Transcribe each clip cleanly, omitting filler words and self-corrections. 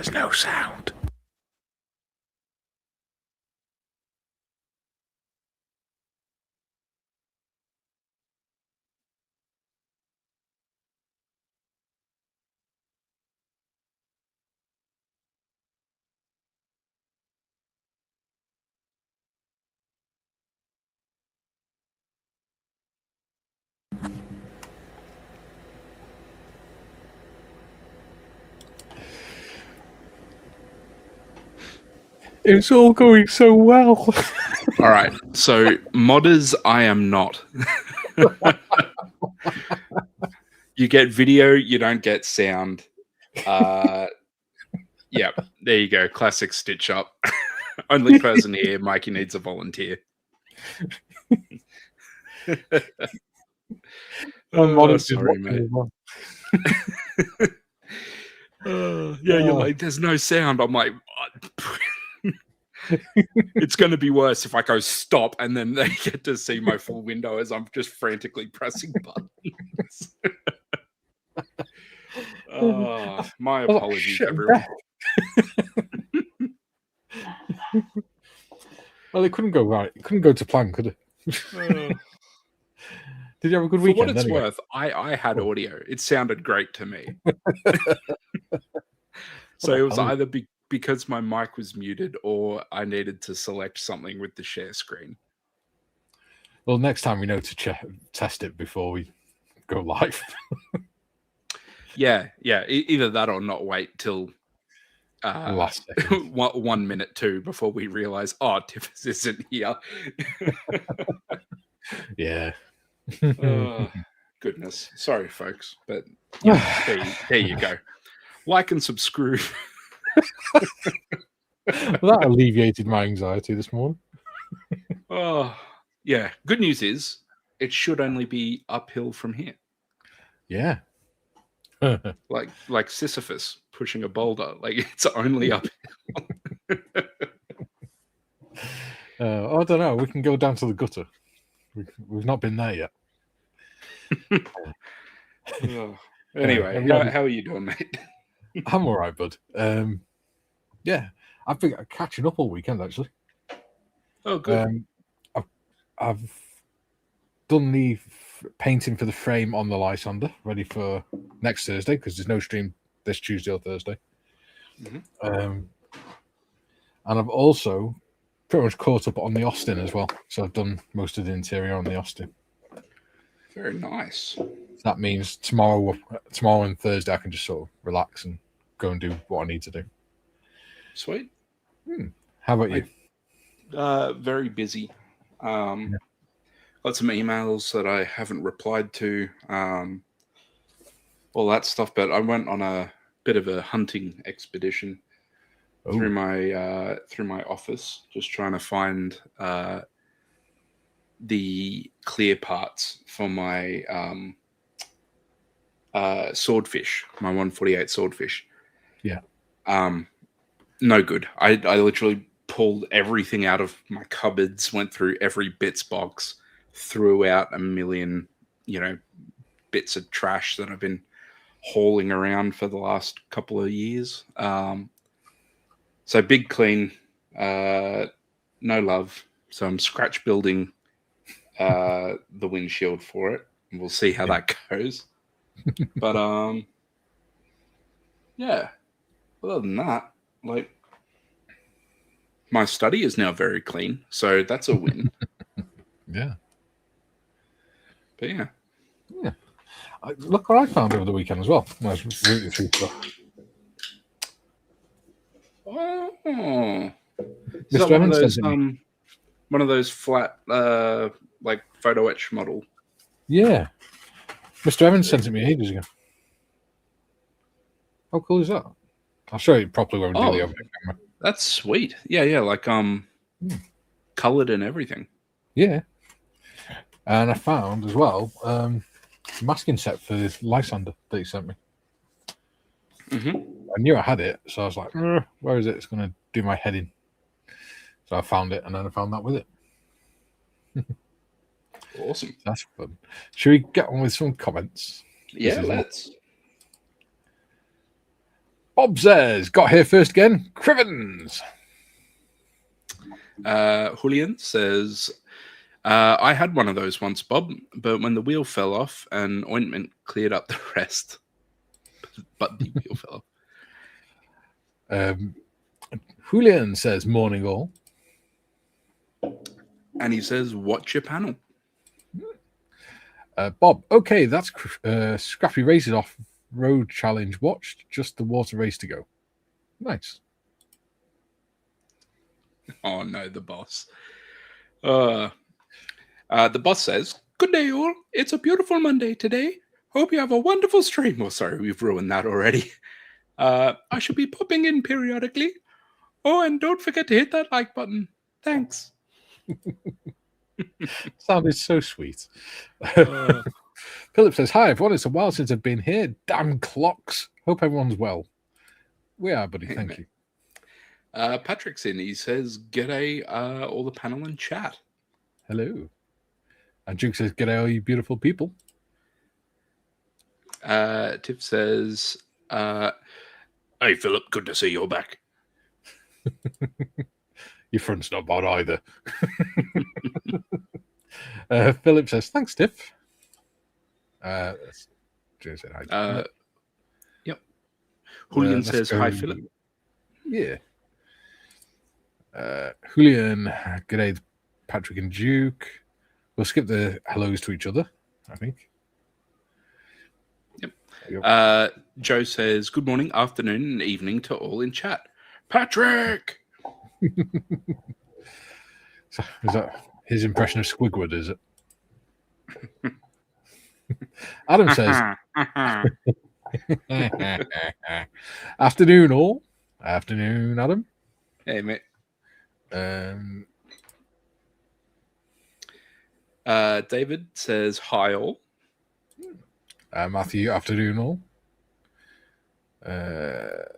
There's no sound. It's all going so well. All right. So, modders, I am not. You get video, you don't get sound. Yeah, there you go. Classic stitch up. Only person here, Mikey needs a volunteer. Oh, sorry, mate. Yeah, you're like, there's no sound. I'm like, it's going to be worse if I go stop and then they get to see my full window as I'm just frantically pressing buttons. My apologies, everyone. Well, it couldn't go right. It couldn't go to plan, could it? Did you have a good weekend? For what it's worth, I had audio. It sounded great to me. So it was either because my mic was muted or I needed to select something with the share screen. Well, next time we know to test it before we go live. Yeah. Either that or not wait till last 1 minute too before we realize, Tiffus isn't here. Yeah. Goodness. Sorry, folks. But yeah, there you go. Like and subscribe. Well, that alleviated my anxiety this morning. Yeah. Good news is it should only be uphill from here. Yeah. like Sisyphus pushing a boulder. Like it's only uphill. I don't know. We can go down to the gutter. We've not been there yet. Anyway, how are you doing, mate? I'm all right, bud. Yeah, I've been catching up all weekend, actually. Oh, good. I've done the painting for the frame on the Lysander, ready for next Thursday, because there's no stream this Tuesday or Thursday. And I've also pretty much caught up on the Austin as well. So I've done most of the interior on the Austin. Very nice. That means tomorrow and Thursday I can just sort of relax and go and do what I need to do. Sweet. How about you? Very busy. Got some emails that I haven't replied to, all that stuff. But I went on a bit of a hunting expedition through my office, just trying to find the clear parts for my swordfish, my 148 swordfish. Yeah. No good. I literally pulled everything out of my cupboards, went through every bits box, threw out a million, bits of trash that I've been hauling around for the last couple of years. So big clean, no love. So I'm scratch building the windshield for it, and we'll see how that goes. But yeah. Other than that, my study is now very clean, so that's a win. Yeah. But yeah. Look what I found over the weekend as well. When I was rooting through stuff. Oh. Is Mr. that Evans one of those flat, photo etch model? Yeah. Mr. Evans sent it me ages ago. How cool is that? I'll show you properly when we do the overhead camera. That's sweet. Yeah, colored and everything. Yeah. And I found as well masking set for this Lysander that he sent me. I knew I had it, so I was like, where is it? It's going to do my head in. So I found it, and then I found that with it. Awesome. That's fun. Should we get on with some comments? Yeah, let's. Bob says, got here first again. Crivens. Julian says, I had one of those once, Bob, but when the wheel fell off, an ointment cleared up the rest. But the wheel fell off. Julian says, morning all. And he says, watch your panel. Bob, okay, that's Scrappy Races off-road challenge watched. Just the water race to go. Nice. Oh, no, the boss. The boss says, good day, all. It's a beautiful Monday today. Hope you have a wonderful stream. Oh, sorry, we've ruined that already. I should be popping in periodically. Oh, and don't forget to hit that like button. Thanks. Sounded so sweet. Philip says, hi, everyone. It's a while since I've been here. Damn clocks. Hope everyone's well. We are, buddy. Hey, Thank mate. you. Patrick's in. He says, g'day, all the panel and chat. Hello. And Duke says, g'day, all you beautiful people. Tiff says, hey, Philip, good to see you're back. Your front's not bad either. Philip says, thanks, Tiff. June said hi. Yep. Julian says, hi, Philip. Yeah. Julian, g'day, Patrick and Duke. We'll skip the hellos to each other, I think. Yep. Joe says, good morning, afternoon, and evening to all in chat. Patrick! So, is that his impression of Squidward, is it? Adam says, afternoon, all. Afternoon, Adam. Hey, mate. David says, hi, all. Matthew, afternoon, all. Where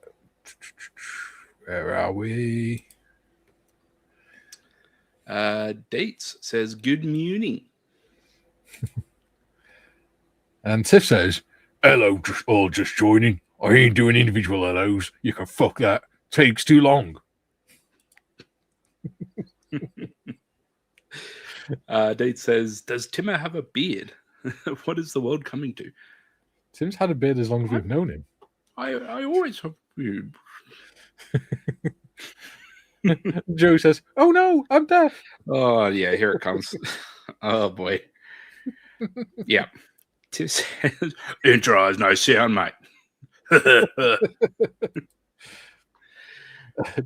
are we? Dates says, good morning. And Tiff says, hello, just joining. I ain't doing individual hellos. You can fuck that. Takes too long. Date says, does Timmer have a beard? What is the world coming to? Tim's had a beard as long as we've known him. I always have beard. Joe says, oh no, I'm deaf. Oh, yeah, here it comes. Oh, boy. Yeah. Tim says, intro has no sound, mate.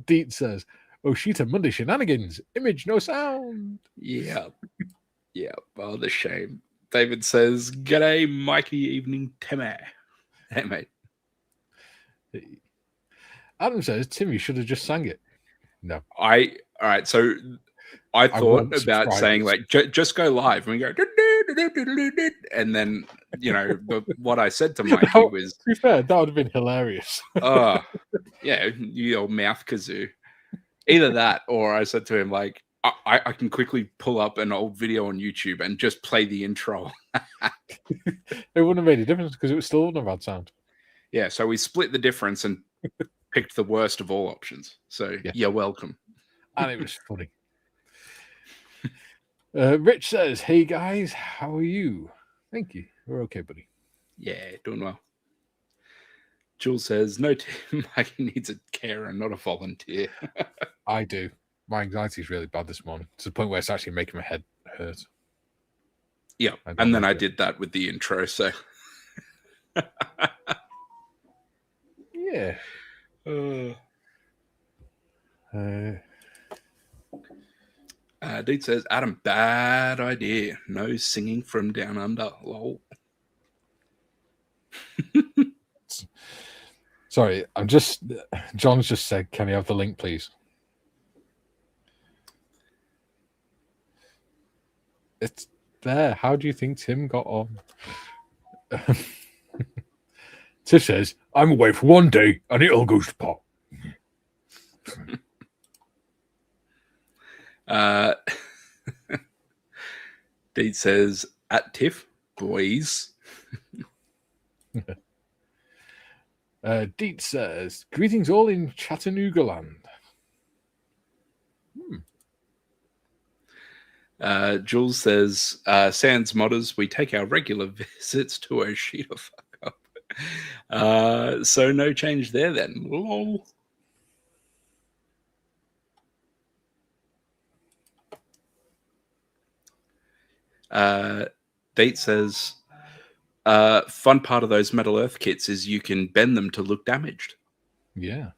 Deet says, oh, Sheeta Monday shenanigans. Image, no sound. Yeah. Yeah. Oh, the shame. David says, g'day, Mikey evening, Timmy. Hey, mate. Adam says, Timmy should have just sang it. No. All right, so I thought about saying, like, just go live. And we go, and then, you know, what I said to Mikey was... To be fair, that would have been hilarious. Oh, yeah, you old mouth kazoo. Either that, or I said to him, like, I can quickly pull up an old video on YouTube and just play the intro. It wouldn't have made a difference because it was still not a bad sound. Yeah, so we split the difference and picked the worst of all options. So yeah. You're welcome. And it was funny. Rich says, hey guys, how are you? Thank you. We're okay, buddy. Yeah, doing well. Jules says, no, Tim, Mikey needs a carer, not a volunteer. I do. My anxiety is really bad this morning to the point where it's actually making my head hurt. Yeah, and then I did that with the intro, so... Yeah. Dude says, Adam, bad idea. No singing from down under. Lol. Sorry, John's just said, can you have the link, please? It's there. How do you think Tim got on? Tiff says, I'm away for one day and it all goes to pot. Deed says, at Tiff, boys. Deet says, greetings all in Chattanooga land. Jules says, sans modders, we take our regular visits to Oshita fuck up. So no change there then. Lol. Date says, fun part of those Metal Earth kits is you can bend them to look damaged. Yeah.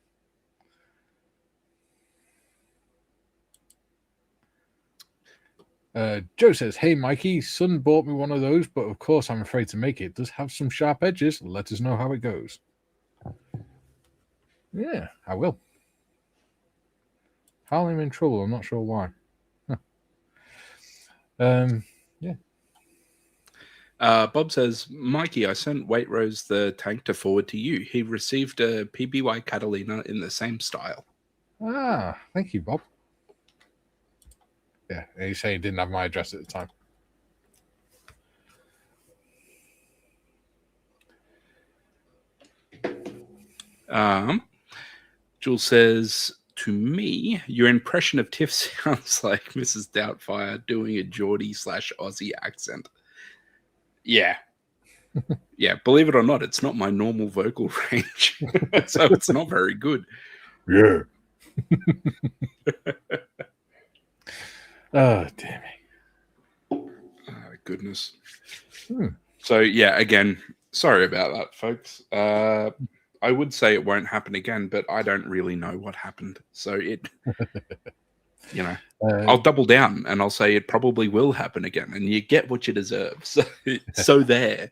Joe says, hey, Mikey, son bought me one of those, but of course I'm afraid to make it. It does have some sharp edges. Let us know how it goes. Yeah, I will. I'm in trouble. I'm not sure why. Yeah. Bob says, Mikey, I sent Waitrose the tank to forward to you. He received a PBY Catalina in the same style. Ah, thank you, Bob. Yeah, he's saying he didn't have my address at the time. Jules says, to me, your impression of Tiff sounds like Mrs. Doubtfire doing a Geordie/Aussie accent. Yeah. Yeah, believe it or not, it's not my normal vocal range. So it's not very good. Yeah. Oh, damn it. Oh, goodness. So, yeah, again, sorry about that, folks. I would say it won't happen again, but I don't really know what happened. So it, I'll double down and I'll say it probably will happen again, and you get what you deserve. So there.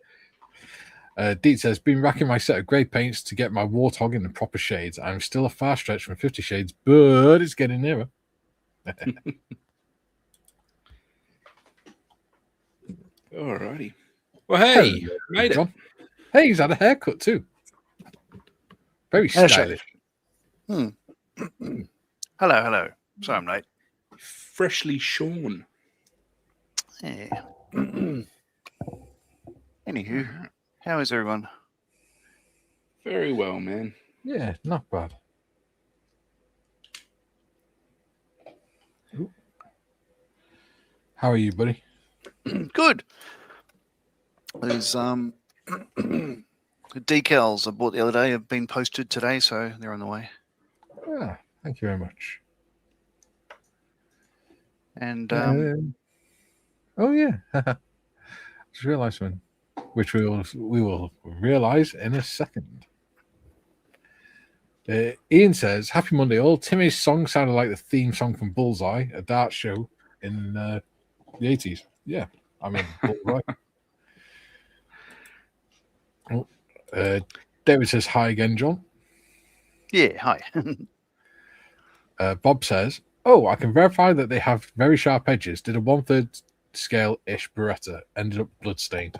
Deet says, been racking my set of grey paints to get my warthog in the proper shades. I'm still a far stretch from 50 shades, but it's getting nearer. Alrighty. Well, hey, made John. Hey, he's had a haircut too. Very stylish. Hello, hello. Sorry, I'm late. Freshly shorn. Hey. Anywho, how is everyone? Very well, man. Yeah, not bad. Ooh. How are you, buddy? Good. There's the decals I bought the other day have been posted today, so they're on the way. Ah, thank you very much. And oh yeah, just realised one, which we will realise in a second. Ian says, "Happy Monday, all." Timmy's song sounded like the theme song from Bullseye, a dart show in the 80s. Yeah, I mean Bullseye. David says, "Hi again, John." Yeah, hi. Bob says, "Oh, I can verify that they have very sharp edges. Did a 1/3 scale-ish Beretta. Ended up bloodstained."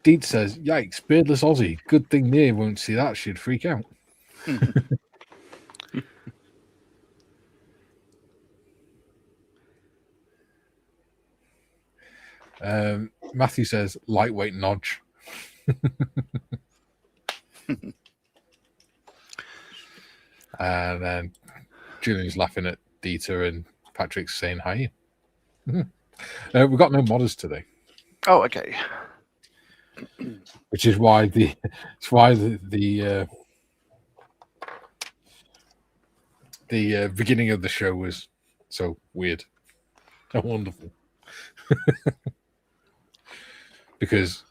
Deed says, "Yikes, beardless Aussie. Good thing Nia won't see that. She'd freak out." Matthew says, "Lightweight nodge." And then Julian's laughing at Dieter and Patrick's saying hi. We've got no modders today. Oh, okay. Which is why the beginning of the show was so weird and wonderful. Because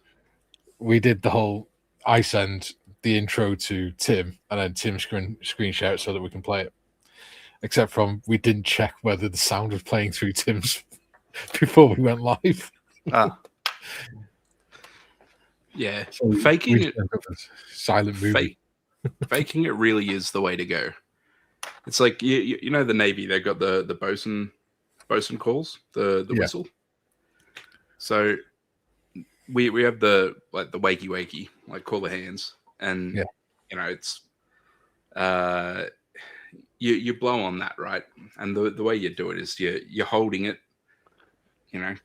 we did the whole, I send the intro to Tim and then Tim screen share it so that we can play it. Except from we didn't check whether the sound was playing through Tim's before we went live. Yeah, So faking it, silent movie. Faking it really is the way to go. It's like you know the Navy, they've got the bosun calls, the whistle. So we have the wakey, like call the hands, and it's you blow on that, right? And the way you do it is you're holding it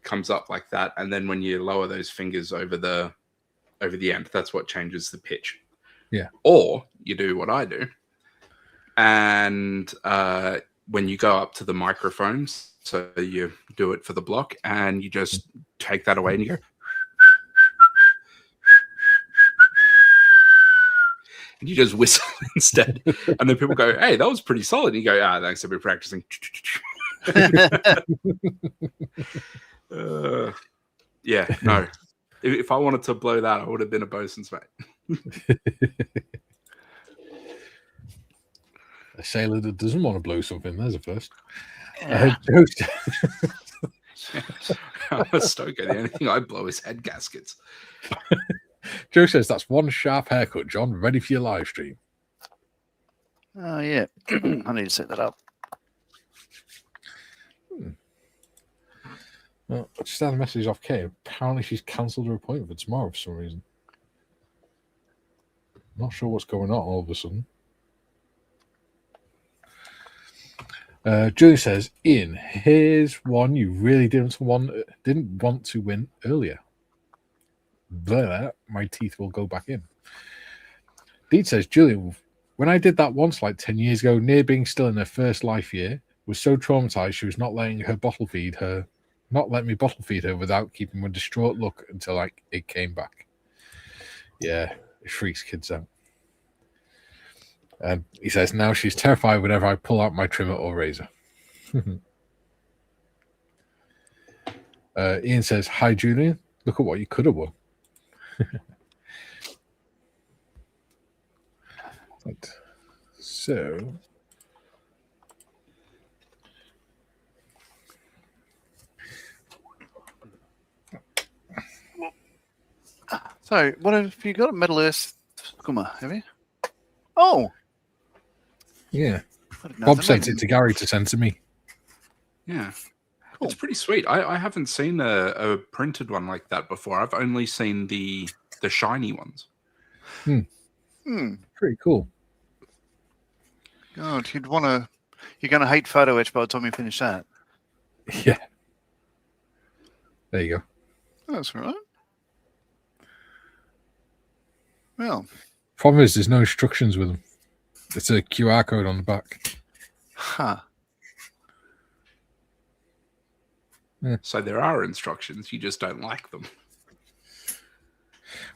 comes up like that, and then when you lower those fingers over the end, that's what changes the pitch. Yeah. Or you do what I do, and when you go up to the microphones, so you do it for the block, and you just take that away and you go, and you just whistle instead. And then people go, hey, that was pretty solid. And you go, thanks, I've been practicing. Yeah, no. If I wanted to blow that, I would have been a bosun's mate. A sailor that doesn't want to blow something, there's a first. Yeah. I'm a stoker. The only thing I blow is head gaskets. Joe says that's one sharp haircut, John. Ready for your live stream. Oh, yeah. I need to set that up. Well, I just had a message off Kay. Apparently she's cancelled her appointment for tomorrow for some reason. Not sure what's going on all of a sudden. Julie says, Ian, here's one you really didn't want to win earlier. Blah, my teeth will go back in. Deed says, Julian, when I did that once like 10 years ago, near being still in her first life year, was so traumatized she was not letting me bottle feed her without keeping a distraught look until it came back. Yeah, it freaks kids out. And he says, now she's terrified whenever I pull out my trimmer or razor. Ian says, hi, Julian. Look at what you could have won. Right. So, what have you got? A Metal Earth Scummer, have you? Oh, yeah. I didn't know Bob that sent made- it to Gary to send to me. Yeah. Cool. It's pretty sweet. I haven't seen a printed one like that before. I've only seen the shiny ones. Pretty cool. God, you're going to hate photo etch by the time you finish that. Yeah. There you go. That's all right. Well, Problem is, there's no instructions with them. It's a QR code on the back. huh. So there are instructions. You just don't like them.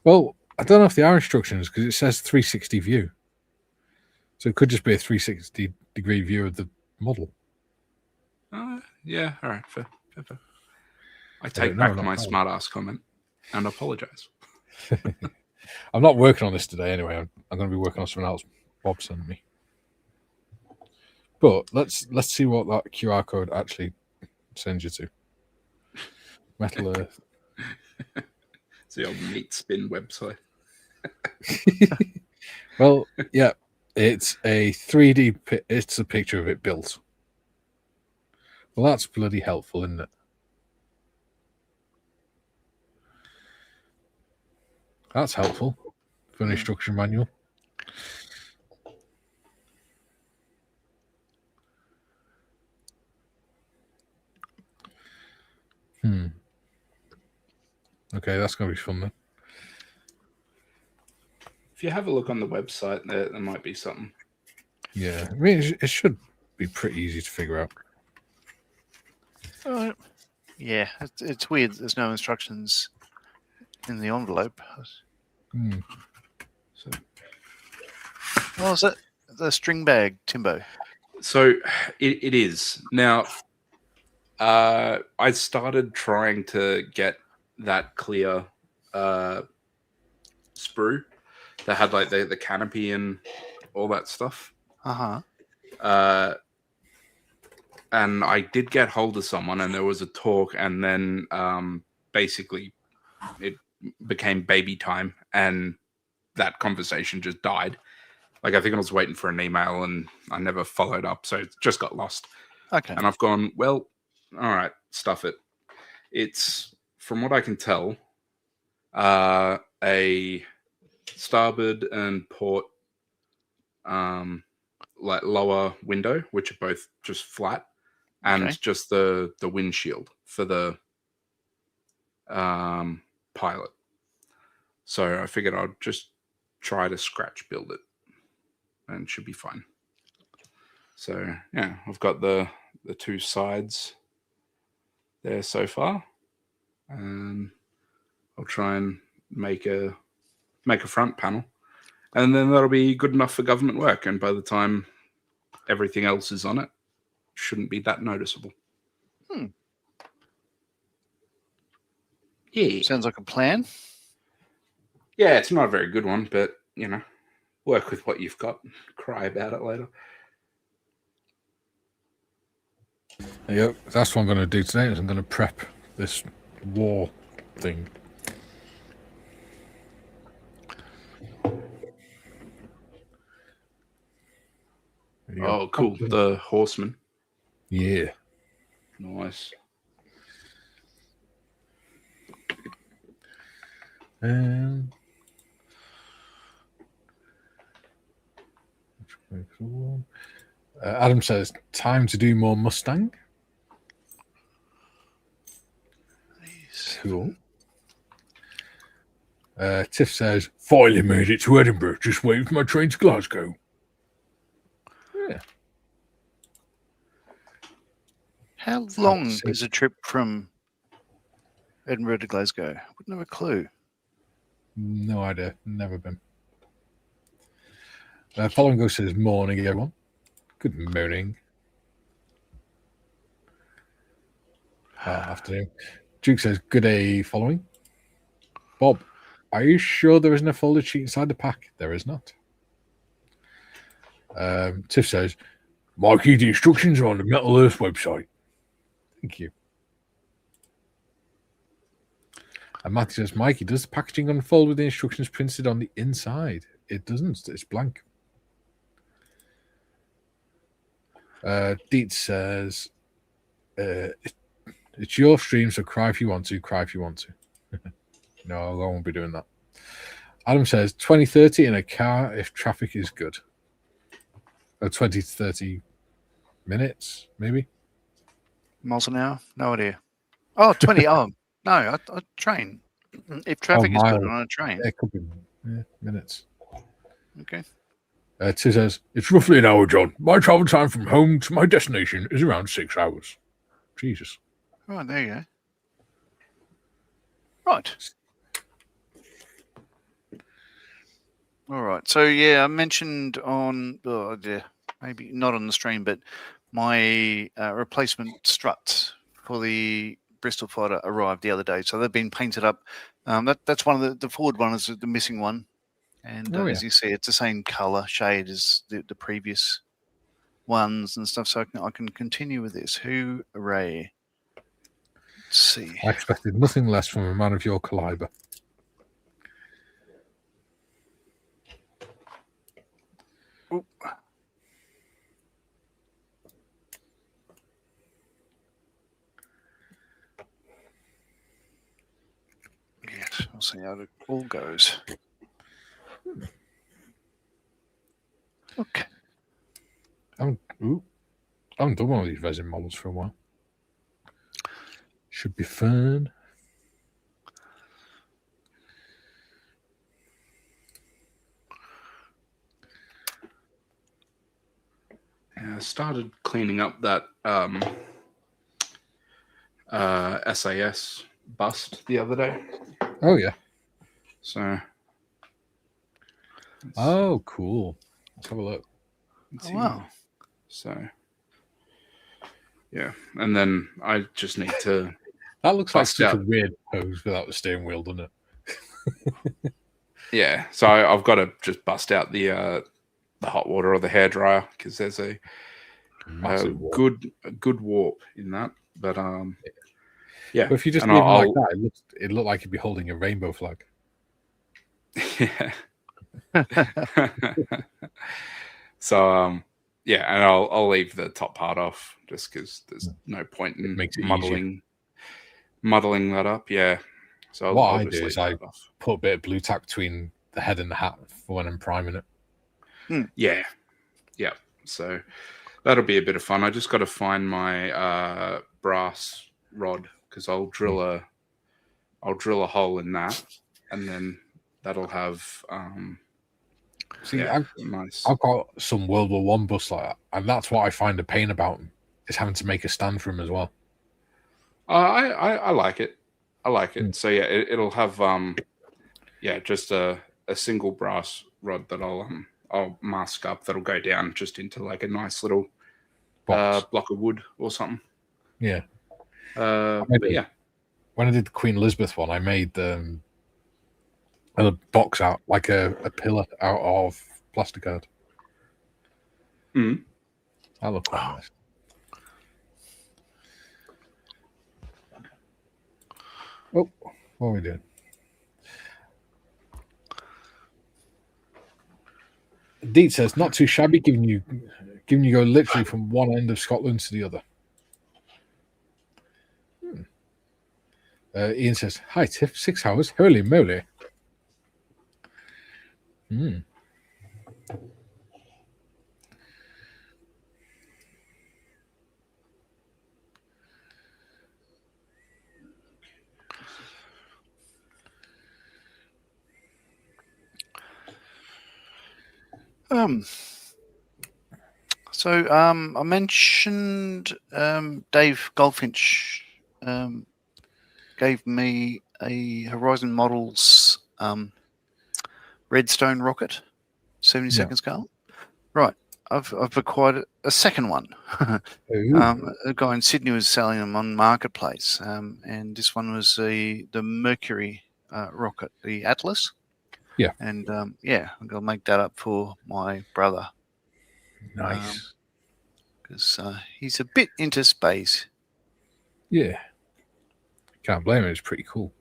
Well, I don't know if they are instructions because it says 360 view. So it could just be a 360-degree view of the model. Yeah, all right, fair. I don't take know, back not my how. smart-ass comment and apologize. I'm not working on this today anyway. I'm going to be working on something else Bob sent me. But let's see what that QR code actually sends you to. Metal Earth. It's the old meat spin website. Well, yeah, it's a 3D. It's a picture of it built. Well, that's bloody helpful, isn't it? That's helpful for an instruction manual. Okay, that's going to be fun then. If you have a look on the website, there might be something. Yeah, I mean, it should be pretty easy to figure out. Yeah, it's weird. There's no instructions in the envelope. So, Oh, is that the string bag, Timbo? So it is. Now, I started trying to get that clear sprue that had like the canopy and all that stuff. Uh-huh. And I did get hold of someone, and there was a talk, and then basically it became baby time, and that conversation just died. Like, I think I was waiting for an email, and I never followed up, so it just got lost. Okay. And I've gone, well, all right, stuff it. It's, from what I can tell, a starboard and port like lower window, which are both just flat, and Okay. just the windshield for the pilot. So I figured I'd just try to scratch build it, and it should be fine. So yeah, I've got the 2 sides there so far, and I'll try and make a front panel, and then that'll be good enough for government work. And by the time everything else is on it, shouldn't be that noticeable. Yeah, Sounds like a plan. yeah, it's not a very good one, but work with what you've got. Cry about it later. Yep, that's what I'm going to do today. Is I'm going to prep this war thing. Oh, cool. The horseman. Yeah. Nice. Adam says, time to do more Mustang. Cool. Tiff says, finally made it to Edinburgh. Just waiting for my train to Glasgow. Yeah. How long is a trip from Edinburgh to Glasgow? I wouldn't have a clue. No idea. Never been. Following Go says, morning, everyone. Good morning. Afternoon. Duke says, good day, following. Bob, are you sure there isn't a folded sheet inside the pack? There is not. Tiff says, Mikey, the instructions are on the Metal Earth website. Thank you. And Matthew says, Mikey, does the packaging unfold with the instructions printed on the inside? It doesn't. It's blank. Deet says, it's your stream, so cry if you want to, cry if you want to. No, I won't be doing that. Adam says 20-30 in a car if traffic is good. 20 to 30 minutes, maybe. Miles an hour? No idea. Oh, 20. Oh, no, I train. If traffic is good on a train. Yeah, it could be minutes. Okay. Tiz says, it's roughly an hour, John. My travel time from home to my destination is around 6 hours. Jesus. Oh, there you go. Right. All right. So, yeah, I mentioned on, maybe not on the stream, but my replacement struts for the Bristol fighter arrived the other day. So they've been painted up. That's one of the forward one is the missing one. And as you see, it's the same color shade as the previous ones and stuff. So I can continue with this. Hooray. Let's see. I expected nothing less from a man of your caliber. Oop. Yes, I'll see how it all goes. Okay. I haven't done one of these resin models for a while. Should be fun. Yeah, I started cleaning up that SAS bust the other day. Oh, yeah. So. Oh, cool. Let's have a look. Oh, wow. So. Yeah, and then I just need to. That looks like such a weird pose without the steering wheel, doesn't it? Yeah, so I've got to just bust out the hot water or the hairdryer because there's a good warp in that. But yeah. But if you just leave it like that, it looked like you'd be holding a rainbow flag. Yeah. So yeah, and I'll leave the top part off just because there's no point in muddling that up. Yeah. So what I do is I put a bit of blue tack between the head and the hat for when I'm priming it. Yeah. Yeah. So that'll be a bit of fun. I just got to find my brass rod because I'll drill I'll drill a hole in that, and then that'll have See, yeah, nice. I've got some World War One bus like that, and that's what I find a pain about them, is having to make a stand for them as well. I like it. I like it. So yeah, it'll have just a single brass rod that I'll mask up that'll go down just into like a nice little block of wood or something. Yeah. But yeah, when I did the Queen Elizabeth one, I made a box out, like a pillar out of plastic card. Mm. That looked quite nice. Oh, what are we doing? Deet says, not too shabby, giving you go literally from one end of Scotland to the other. Ian says, hi Tiff, 6 hours, holy moly. I mentioned Dave Goldfinch gave me a Horizon Models Redstone rocket, 72nd scale. Right, I've acquired a second one. A guy in Sydney was selling them on Marketplace, and this one was the Mercury rocket, the Atlas. Yeah. And I'm going to make that up for my brother. Nice. Because he's a bit into space. Yeah. Can't blame it. It's pretty cool.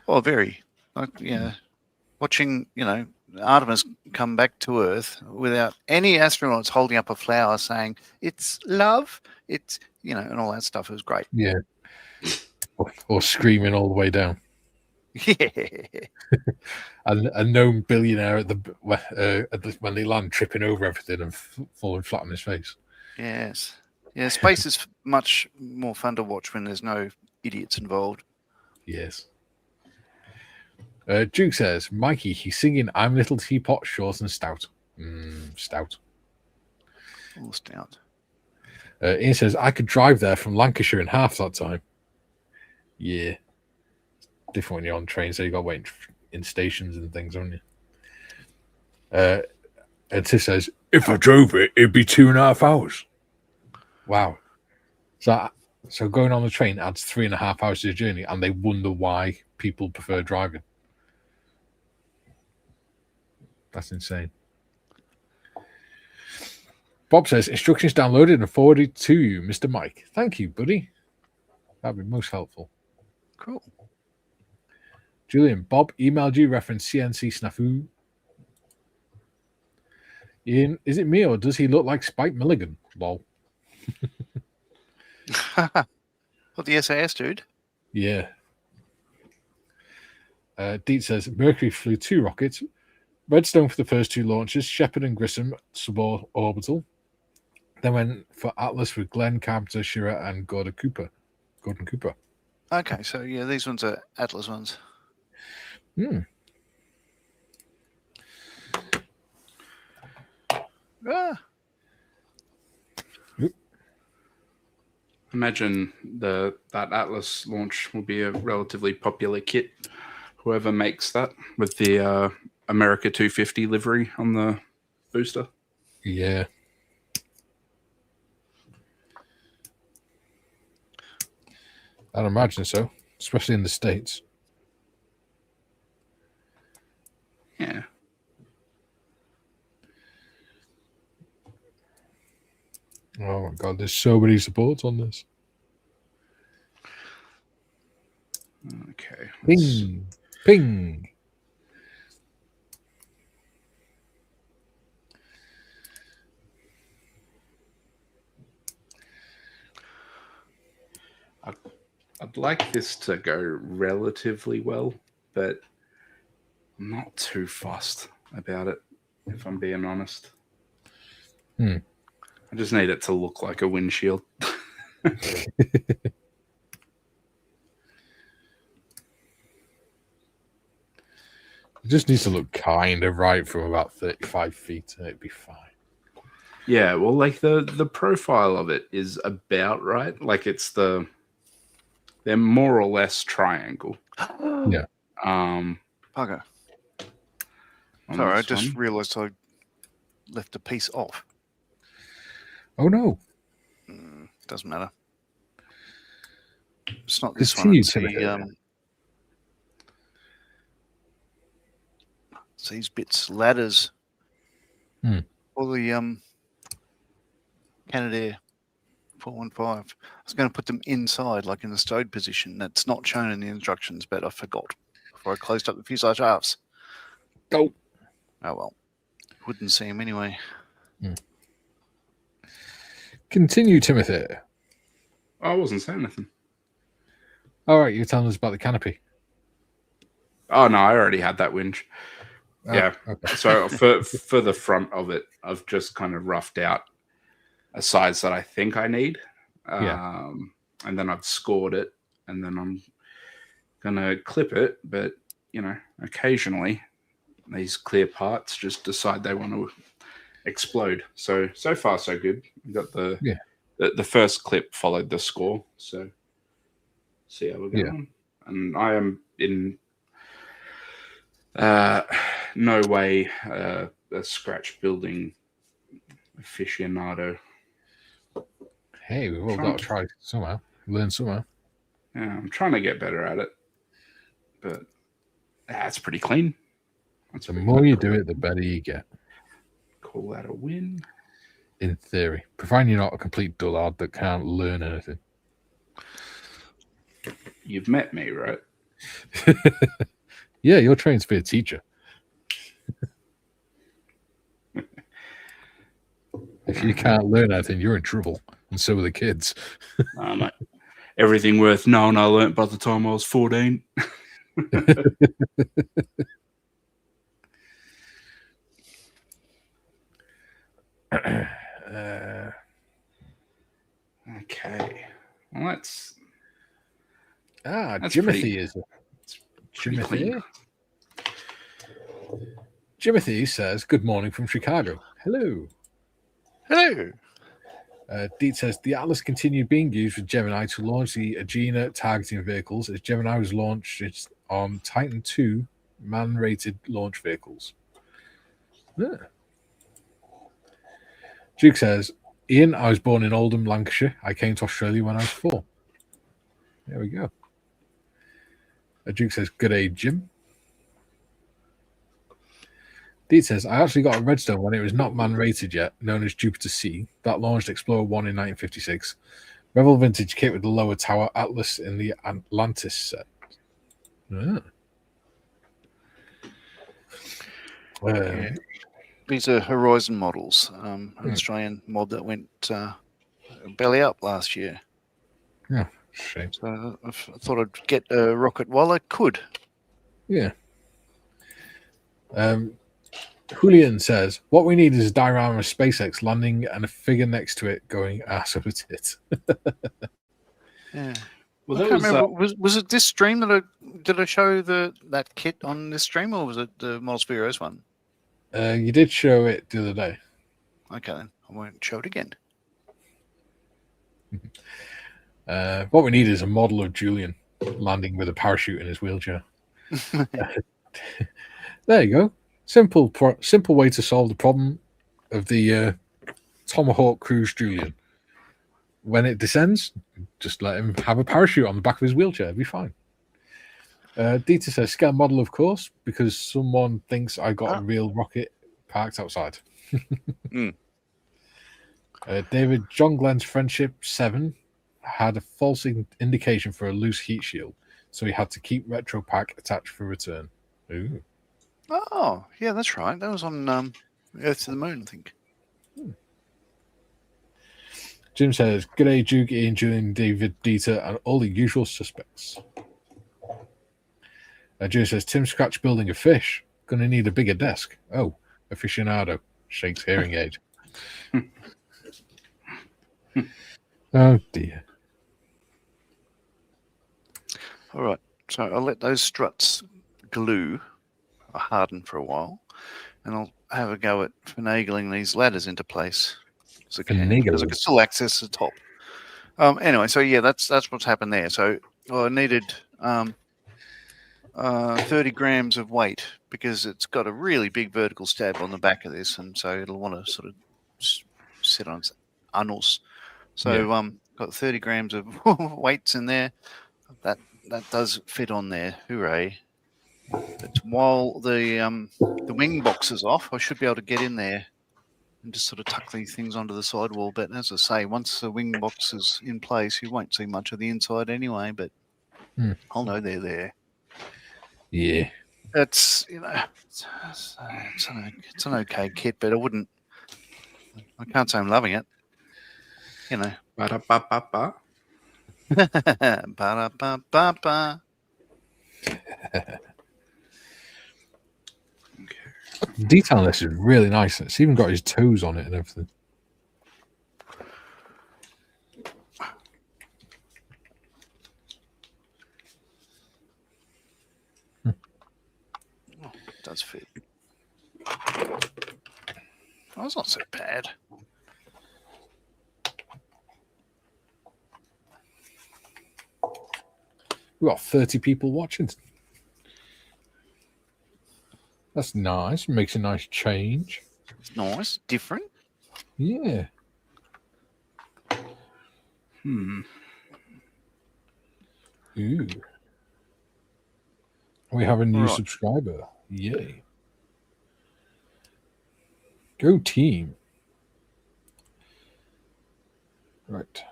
Oh, very. Watching, Artemis come back to Earth without any astronauts holding up a flower saying, it's love, it's, and all that stuff. It was great. Yeah. Or screaming all the way down. Yeah. And a known billionaire when they land, tripping over everything and falling flat on his face. Yes. Yeah, space is much more fun to watch when there's no idiots involved. Yes. Duke says, Mikey, he's singing I'm Little Teapot, short and stout. Stout. Oh, stout. Ian says, I could drive there from Lancashire in half that time. Yeah. Different when you're on trains, so you got to wait in stations and things, haven't you? And Tiff says, if I drove it, it'd be 2.5 hours. Wow. So going on the train adds 3.5 hours to the journey, and they wonder why people prefer driving. That's insane. Bob says, instructions downloaded and forwarded to you, Mr. Mike. Thank you, buddy. That'd be most helpful. Cool. Julian, Bob emailed you reference CNC snafu. Ian, is it me or does he look like Spike Milligan? Lol. What, the SAS dude? Yeah. Deet says, Mercury flew 2 rockets. Redstone for the first 2 launches, Shepard and Grissom suborbital. Then went for Atlas with Glenn, Carpenter, Shearer, and Gordon Cooper. Okay, so yeah, these ones are Atlas ones. Imagine that Atlas launch will be a relatively popular kit. Whoever makes that with the America 250 livery on the booster. Yeah. I'd imagine so, especially in the States. Yeah. Oh my god, there's so many supports on this. Okay. Ping. I'd like this to go relatively well, but I'm not too fussed about it, if I'm being honest. I just need it to look like a windshield. It just needs to look kind of right from about 35 feet, and it'd be fine. Yeah, well, like the profile of it is about right. Like they're more or less triangle. Yeah. Bugger. on Sorry, I this just one. realised I left a piece off. Oh no. Doesn't matter. It's not this one. Continue, It's Timothy. it's these bits, ladders. Or the Canadair 415. I was going to put them inside, like in the stowed position. That's not shown in the instructions, but I forgot before I closed up the fuselage halves. Oh well. Wouldn't see him anyway. Continue, Timothy. I wasn't saying anything. All right, you're telling us about the canopy. Oh no, I already had that winch. Oh, Yeah. okay. So for the front of it, I've just kind of roughed out a size that I think I need. Yeah. And then I've scored it, and then I'm gonna clip it. But occasionally these clear parts just decide they want to explode. So far so good. We got the first clip followed the score. So see how we're going. And I am in no way a scratch building aficionado. Hey, we've all got to try somehow. Learn somehow. Yeah, I'm trying to get better at it, but that's pretty clean. The more you do it, the better you get. Call that a win. In theory, providing you're not a complete dullard that can't learn anything. You've met me, right? Yeah, you're trained to be a teacher. If you can't learn anything, you're in trouble, and so are the kids. Mate. Everything worth knowing I learnt by the time I was 14. Okay. Well, that's Jimothy is Jimothy. Jimothy says, "Good morning from Chicago. Hello." Hello. Deet says the Atlas continued being used with Gemini to launch the Agena targeting vehicles as Gemini was launched on Titan II man-rated launch vehicles. Yeah. Duke says, Ian, I was born in Oldham, Lancashire. I came to Australia when I was 4. There we go. Duke says, good day, Jim. Deet says, I actually got a Redstone when it was not man-rated yet, known as Jupiter C. That launched Explorer 1 in 1956. Revel Vintage kit with the lower tower Atlas in the Atlantis set. Yeah. These are Horizon models, an Australian mod that went belly up last year. Yeah, shame. So I thought I'd get a rocket while I could. Yeah. Julian says, what we need is a diorama of SpaceX landing and a figure next to it going ass over tit. Yeah. Well, I can't remember. Was it this stream that I show that kit on this stream, or was it the Model Spheros one? You did show it the other day. Okay, then I won't show it again. What we need is a model of Julian landing with a parachute in his wheelchair. There you go. Simple way to solve the problem of the Tomahawk Cruise Julian. When it descends, just let him have a parachute on the back of his wheelchair. It'll be fine. Dieter says, scale model, of course, because someone thinks I got a real rocket parked outside. David, John Glenn's Friendship 7 had a false indication for a loose heat shield, so he had to keep retro pack attached for return. Ooh. Oh, yeah, that's right. That was on Earth to the Moon, I think. Jim says, g'day, Duke, Ian, Julian, David, Dieter, and all the usual suspects. Jim says, Tim Scratch building a fish. Gonna need a bigger desk. Oh, aficionado. Shakes hearing aid. Oh, dear. All right. So I'll let those struts glue. harden for a while, and I'll have a go at finagling these ladders into place as I can, because I can still access the top. Anyway, so yeah, that's what's happened there. So I needed 30 grams of weight because it's got a really big vertical stab on the back of this, and so it'll want to sort of sit on its annals. So got 30 grams of weights in there. That does fit on there. Hooray! But while the wing box is off, I should be able to get in there and just sort of tuck these things onto the sidewall. But as I say, once the wing box is in place, you won't see much of the inside anyway. But I'll know they're there. Yeah, It's it's an okay kit, but I can't say I'm loving it. Ba-da-ba-ba-ba. Ba-da-ba-ba-ba. the detail on this is really nice. It's even got his toes on it and everything. It does fit. That's not so bad. We've got 30 people watching. That's nice. Makes a nice change. It's nice, different. Yeah. Hmm. Ooh. We have a new Right. subscriber. Yay. Go team. Right.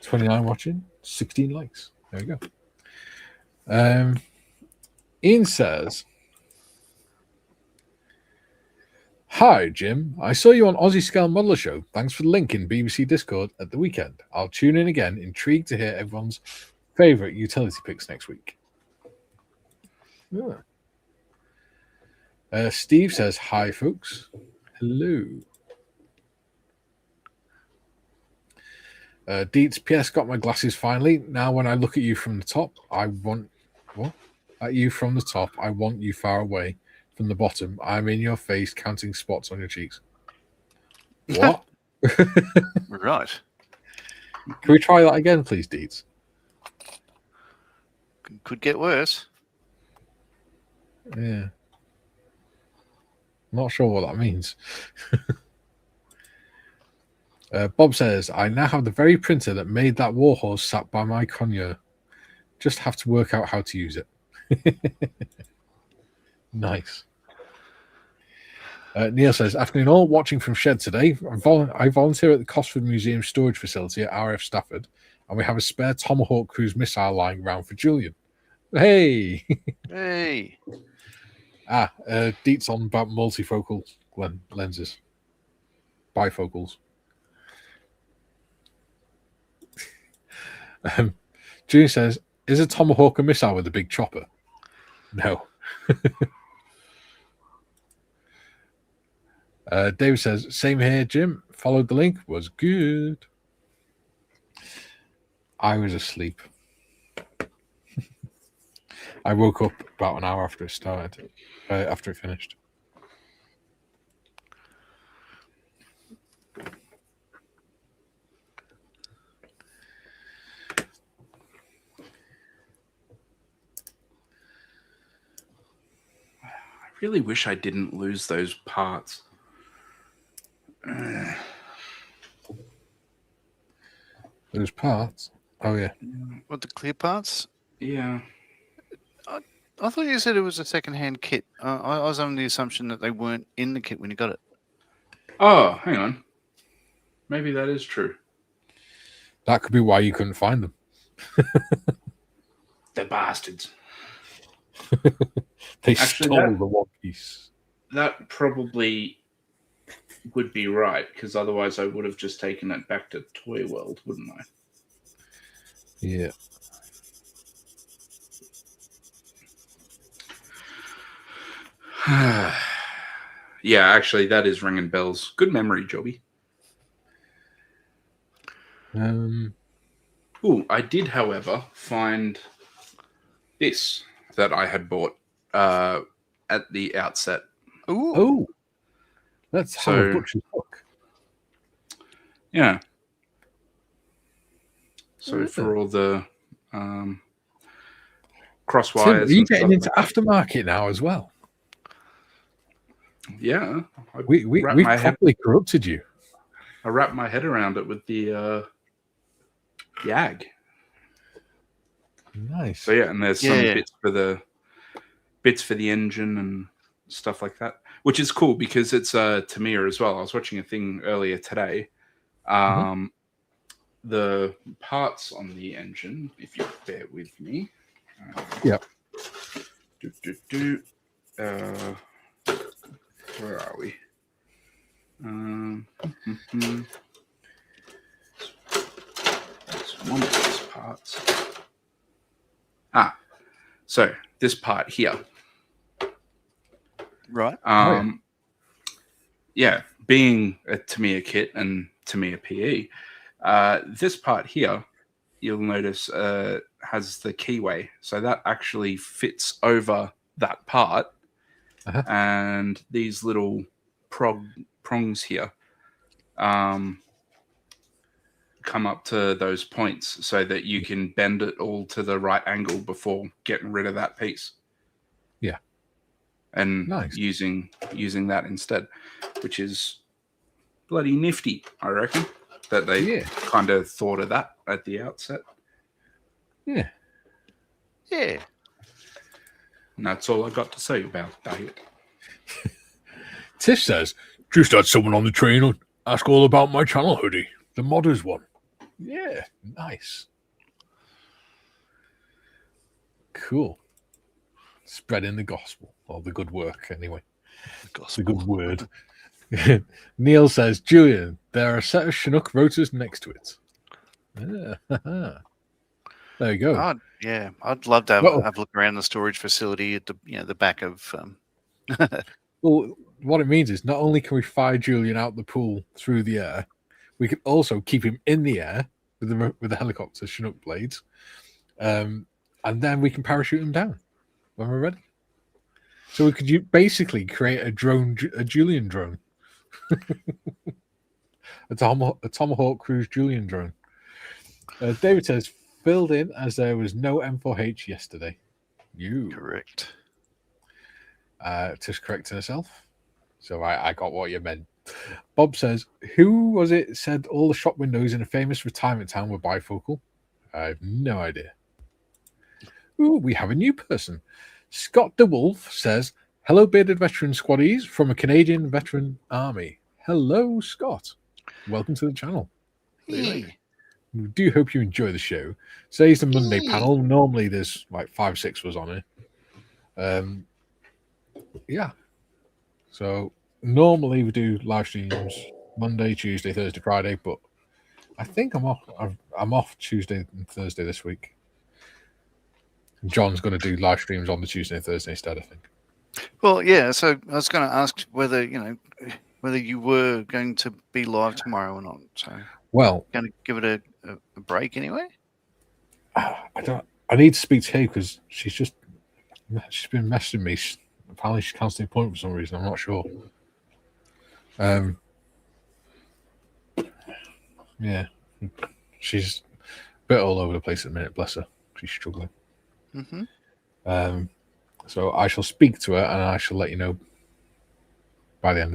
29 watching, 16 likes. There we go. Ian says, "Hi, Jim. I saw you on Aussie Scale Modeler Show. Thanks for the link in BBC Discord at the weekend. I'll tune in again, intrigued to hear everyone's favourite utility picks next week." Yeah. Steve says, "Hi, folks. Hello." Deets, PS, got my glasses finally. Now, when I look at you from the top, I want you far away. From the bottom, I'm in your face, counting spots on your cheeks. What? Right. Can we try that again, please, Deets? Could get worse. Yeah. Not sure what that means. Bob says, "I now have the very printer that made that warhorse sat by my conure. Just have to work out how to use it." Nice. Neil says, "Afternoon all, watching from shed today. I volunteer at the Cosford Museum storage facility at RF Stafford, and we have a spare Tomahawk cruise missile lying around for Julian." Hey! Hey. Deets on about multifocal lenses. Bifocals. Julian says, "Is a Tomahawk a missile with a big chopper?" No. David says, "Same here, Jim. Followed the link. Was good." I was asleep. I woke up about an hour after it started, after it finished. I really wish I didn't lose those parts. Those parts. Oh yeah. What, the clear parts? Yeah. I thought you said it was a second-hand kit. I was under the assumption that they weren't in the kit when you got it. Oh, hang on. Maybe that is true. That could be why you couldn't find them. The bastards. They Actually, stole the one piece. That probably would be right, because otherwise I would have just taken it back to Toy World, wouldn't I? Yeah. Yeah, actually, that is ringing bells. Good memory, Jobby. Um. Oh, I did, however, find this. that I had bought at the outset. Ooh. Oh, let's have a So- butcher's hook. Yeah. So Yeah. for all the Tim, crosswires, are you and getting stuff into aftermarket now as well? yeah, I We've properly corrupted you. I wrapped my head around it with the YAG. Nice. So yeah, and there's some Yeah. bits for the engine and stuff like that, which is cool because it's Tamiya as well. I was watching a thing earlier today. The parts on the engine, if you bear with me. Yep. Where are we? It's one of these parts. So this part here. Right. Yeah, being a Tamiya kit and Tamiya PE, this part here, you'll notice has the keyway. So that actually fits over that part. And these little prongs here come up to those points so that you can bend it all to the right angle before getting rid of that piece. Yeah. And Nice. using that instead, which is bloody nifty, I reckon, that they kind of thought of that at the outset. Yeah. Yeah. And that's all I got to say about that. Tish says, just had someone on the train ask all about my channel hoodie, the modders one. Yeah, nice. Cool. Spreading the gospel, or the good work, anyway. The good word. Neil says, Julian, there are a set of Chinook rotors next to it. Yeah. There you go. Yeah, I'd love to have a look around the storage facility at the back of. Well, what it means is not only can we fire Julian out the pool through the air, we can also keep him in the air with the helicopter Chinook blades, and then we can parachute him down when we're ready. So we could basically create a Julian drone, a Tomahawk Cruise Julian drone. David says, filled in as there was no M4H yesterday. Correct. Tish correcting herself. So I got what you meant. Bob says, who was it said all the shop windows in a famous retirement town were bifocal? I have no idea. Ooh, we have a new person. Scott DeWolf says, hello, bearded veteran squaddies from a Canadian veteran army. Hello, Scott. Welcome to the channel. Yeah. We do hope you enjoy the show. Today's the Monday panel. Normally there's like 5-6 was on it. Yeah. So normally we do live streams Monday, Tuesday, Thursday, Friday, but I think I'm off. I'm off Tuesday and Thursday this week. John's going to do live streams on the Tuesday and Thursday instead, I think. Well, yeah. So I was going to ask whether you were going to be live tomorrow or not. So going to give it a break anyway. I need to speak to her because she's been messaging me. Apparently she cancelled the appointment for some reason. I'm not sure. Yeah, she's a bit all over the place at the minute. Bless her, she's struggling. So I shall speak to her and I shall let you know by the end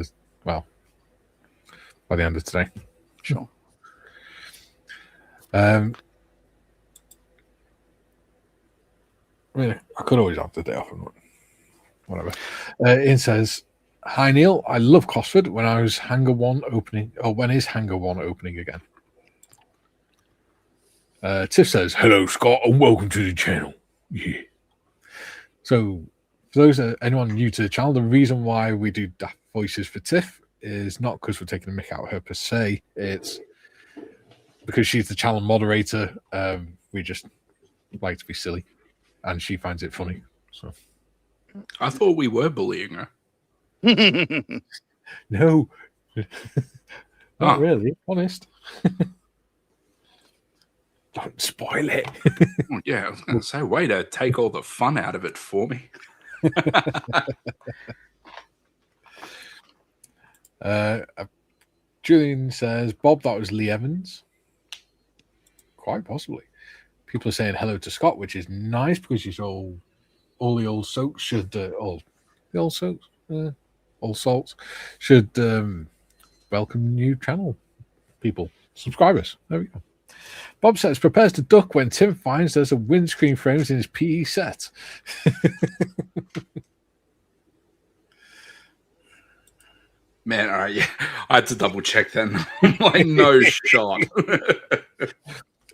of today. Sure. I mean, I could always have the day off and whatever. Ian says, hi Neil, I love Cosford. When is Hangar 1 opening again? Tiff says, hello Scott and welcome to the channel. Yeah. So for those anyone new to the channel, the reason why we do daft voices for Tiff is not because we're taking a mick out of her per se. It's because she's the channel moderator. We just like to be silly and she finds it funny. So I thought we were bullying her. No, not really. Honest. Don't spoil it. Oh, yeah, I was going to say, way to take all the fun out of it for me. Julian says, Bob, that was Lee Evans. Quite possibly. People are saying hello to Scott, which is nice because she's all the old soaks should all salts should welcome new channel people, subscribers. There we go. Bob says prepares to duck when Tim finds there's a windscreen frames in his PE set. Man, all right, yeah, I had to double check then. Like, no shot.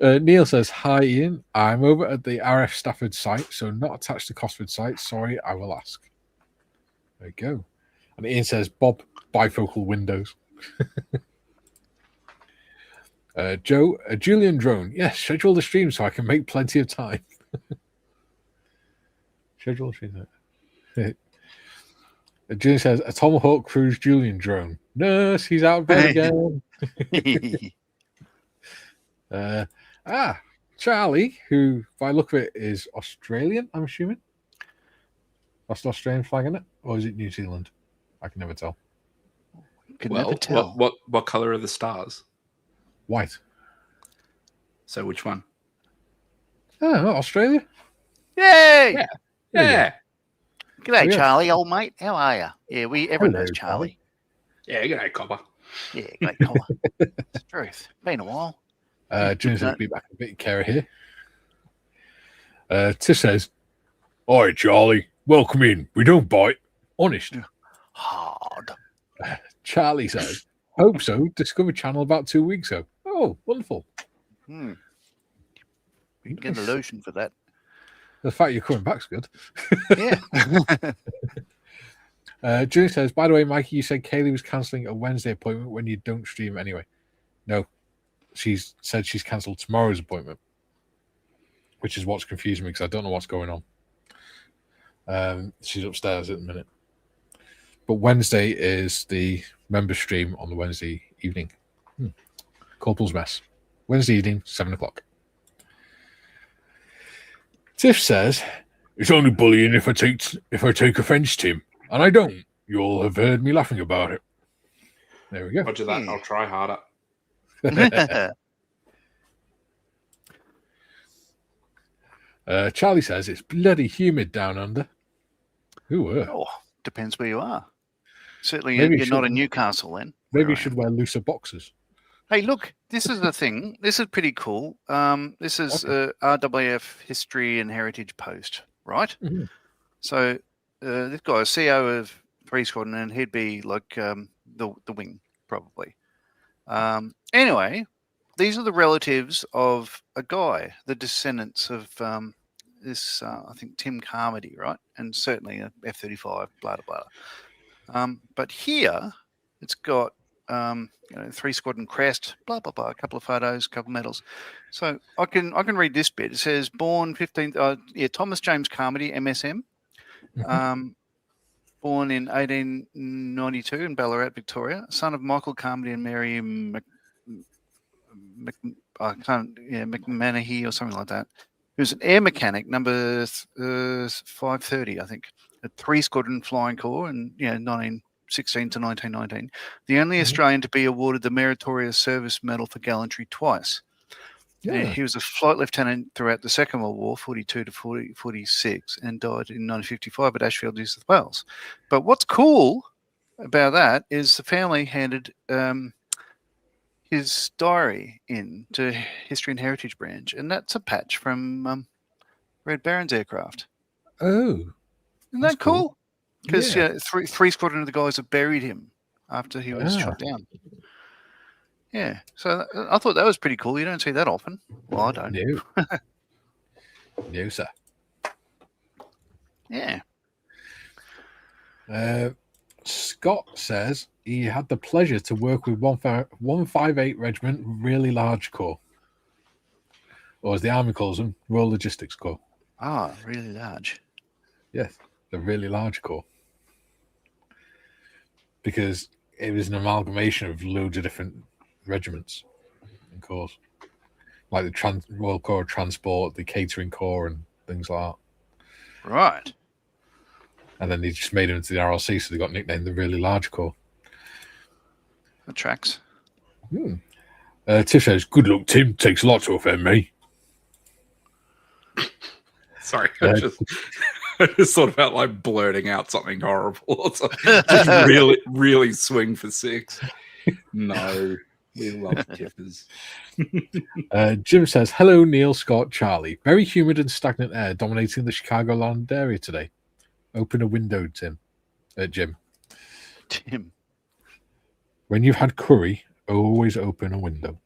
Neil says, hi Ian, I'm over at the RF Stafford site, so not attached to Cosford site. Sorry, I will ask. There you go. And Ian says, Bob, bifocal windows. Joe, Julian Drone. Yes, schedule the stream so I can make plenty of time. Schedule the stream. Julian says, a Tomahawk Cruise Julian Drone. Nurse, he's out of bed again. Charlie, who by look of it is Australian, I'm assuming. That's an Australian flag in it, or is it New Zealand? I can never tell. Could never tell. What color are the stars? White. So which one? Oh, Australia. Yay! Yeah. G'day, yeah. Charlie, old mate. How are you? Yeah, everyone Hello, knows Charlie. Yeah, good night, Copper. Yeah, great colour. It's the truth. Been a while. James will be back a bit, Kara here. Tiff says, "Hi, Charlie. Welcome in. We don't bite. Honest." Hard. Charlie says, "Hope so. Discovered Channel about 2 weeks ago. Oh, wonderful. We can get a lotion for that. The fact you're coming back's good." Yeah. Julie says, "By the way, Mikey, you said Kaylee was cancelling a Wednesday appointment when you don't stream anyway." No, she's said she's cancelled tomorrow's appointment, which is what's confusing me because I don't know what's going on. She's upstairs at the minute. But Wednesday is the member stream on the Wednesday evening. Corporal's Mess. Wednesday evening, 7 o'clock. Tiff says, "It's only bullying if I take offence, Tim. And I don't. You'll have heard me laughing about it." There we go. Roger that. I'll try harder. Charlie says, "It's bloody humid down under." Oh, depends where you are. Certainly Maybe you're not in Newcastle then. Maybe you should wear looser boxes. Hey, look, this is the thing. This is pretty cool. This is RWF History and Heritage Post, right? Mm-hmm. So this guy is CEO of 3 Squadron, and he'd be like the wing, probably. Anyway, these are the relatives of a guy, the descendants of this, I think, Tim Carmody, right? And certainly a F-35, blah, blah, blah. But here, it's got 3 Squadron crest, blah, blah, blah, a couple of photos, a couple of medals. So I can read this bit. It says, born 15th, Thomas James Carmody, MSM. Born in 1892 in Ballarat, Victoria, son of Michael Carmody and Mary McManahey or something like that. He was an air mechanic, number 530, I think, at 3 Squadron Flying Corps in 1916 to 1919. The only Australian to be awarded the Meritorious Service Medal for gallantry twice. Yeah. He was a flight lieutenant throughout the Second World War, 42 to 46, and died in 1955 at Ashfield, New South Wales. But what's cool about that is the family handed his diary in to History and Heritage Branch, and that's a patch from Red Baron's aircraft. Oh. Isn't that cool? Because three Squadron of the guys have buried him after he was shot down. Yeah, so I thought that was pretty cool. You don't see that often. Well, I don't. No. No, sir. Yeah. Scott says he had the pleasure to work with 158 Regiment Really Large Corps, or as the Army calls them, Royal Logistics Corps. Ah, really large. Yes, the Really Large Corps. Because it was an amalgamation of loads of different regiments and corps. like the Royal Corps of Transport, the Catering Corps, and things like that. Right. And then they just made them into the RLC, so they got nicknamed the Really Large Corps. That tracks. Tiff says, "Good luck, Tim. Takes a lot to offend me." Sorry, I just thought about like blurting out something horrible or something. Just really swing for 6. No, we love tippers. Jim says, "Hello, Neil, Scott, Charlie. Very humid and stagnant air dominating the Chicagoland area today. Open a window, Jim. Tim. When you've had curry, always open a window."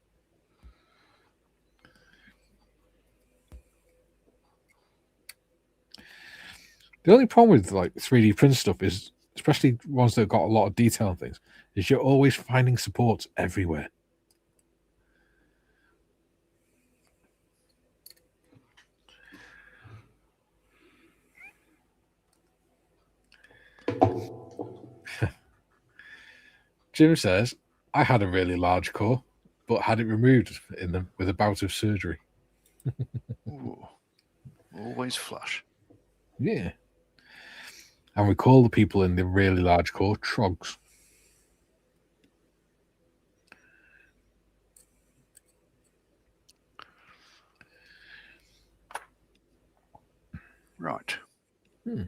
The only problem with like 3D print stuff is, especially ones that got a lot of detail and things, is you're always finding supports everywhere. Jim says, "I had a really large core, but had it removed with a bout of surgery." Ooh. Always flush. Yeah. And we call the people in the really large core trogs. Right. Hmm.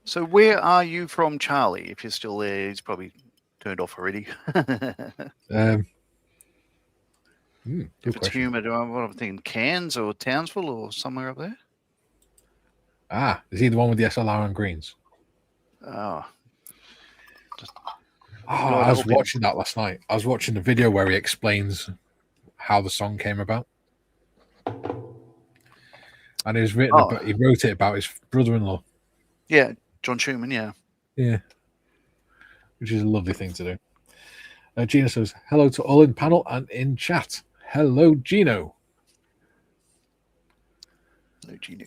So where are you from, Charlie? If you're still there, he's probably turned off already. Good If it's question. humid, what I'm thinking, Cairns or Townsville or somewhere up there? Is he the one with the SLR and greens? Oh, I was watching that last night. I was watching the video where he explains how the song came about. And it was written about, he wrote it about his brother-in-law. Yeah, John Schumann, yeah. Yeah. Which is a lovely thing to do. Gino says, "Hello to all in panel and in chat." Hello, Gino. Hello, Gino.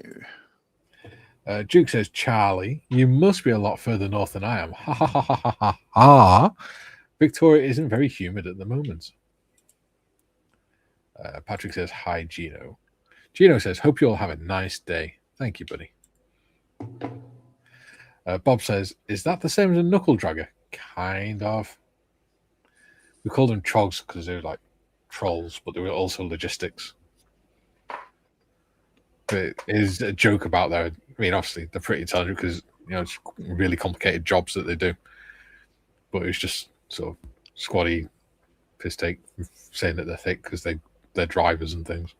Duke says, "Charlie, you must be a lot further north than I am." Ha ha ha ha ha ha ha. Victoria isn't very humid at the moment. Patrick says, "Hi, Gino." Gino says, "Hope you all have a nice day." Thank you, buddy. Bob says, "Is that the same as a knuckle dragger?" Kind of. We called them trogs because they were like trolls, but they were also logistics. But it is a joke about their. I mean, obviously they're pretty intelligent because it's really complicated jobs that they do. But it's just sort of squatty piss take saying that they're thick because they're drivers and things.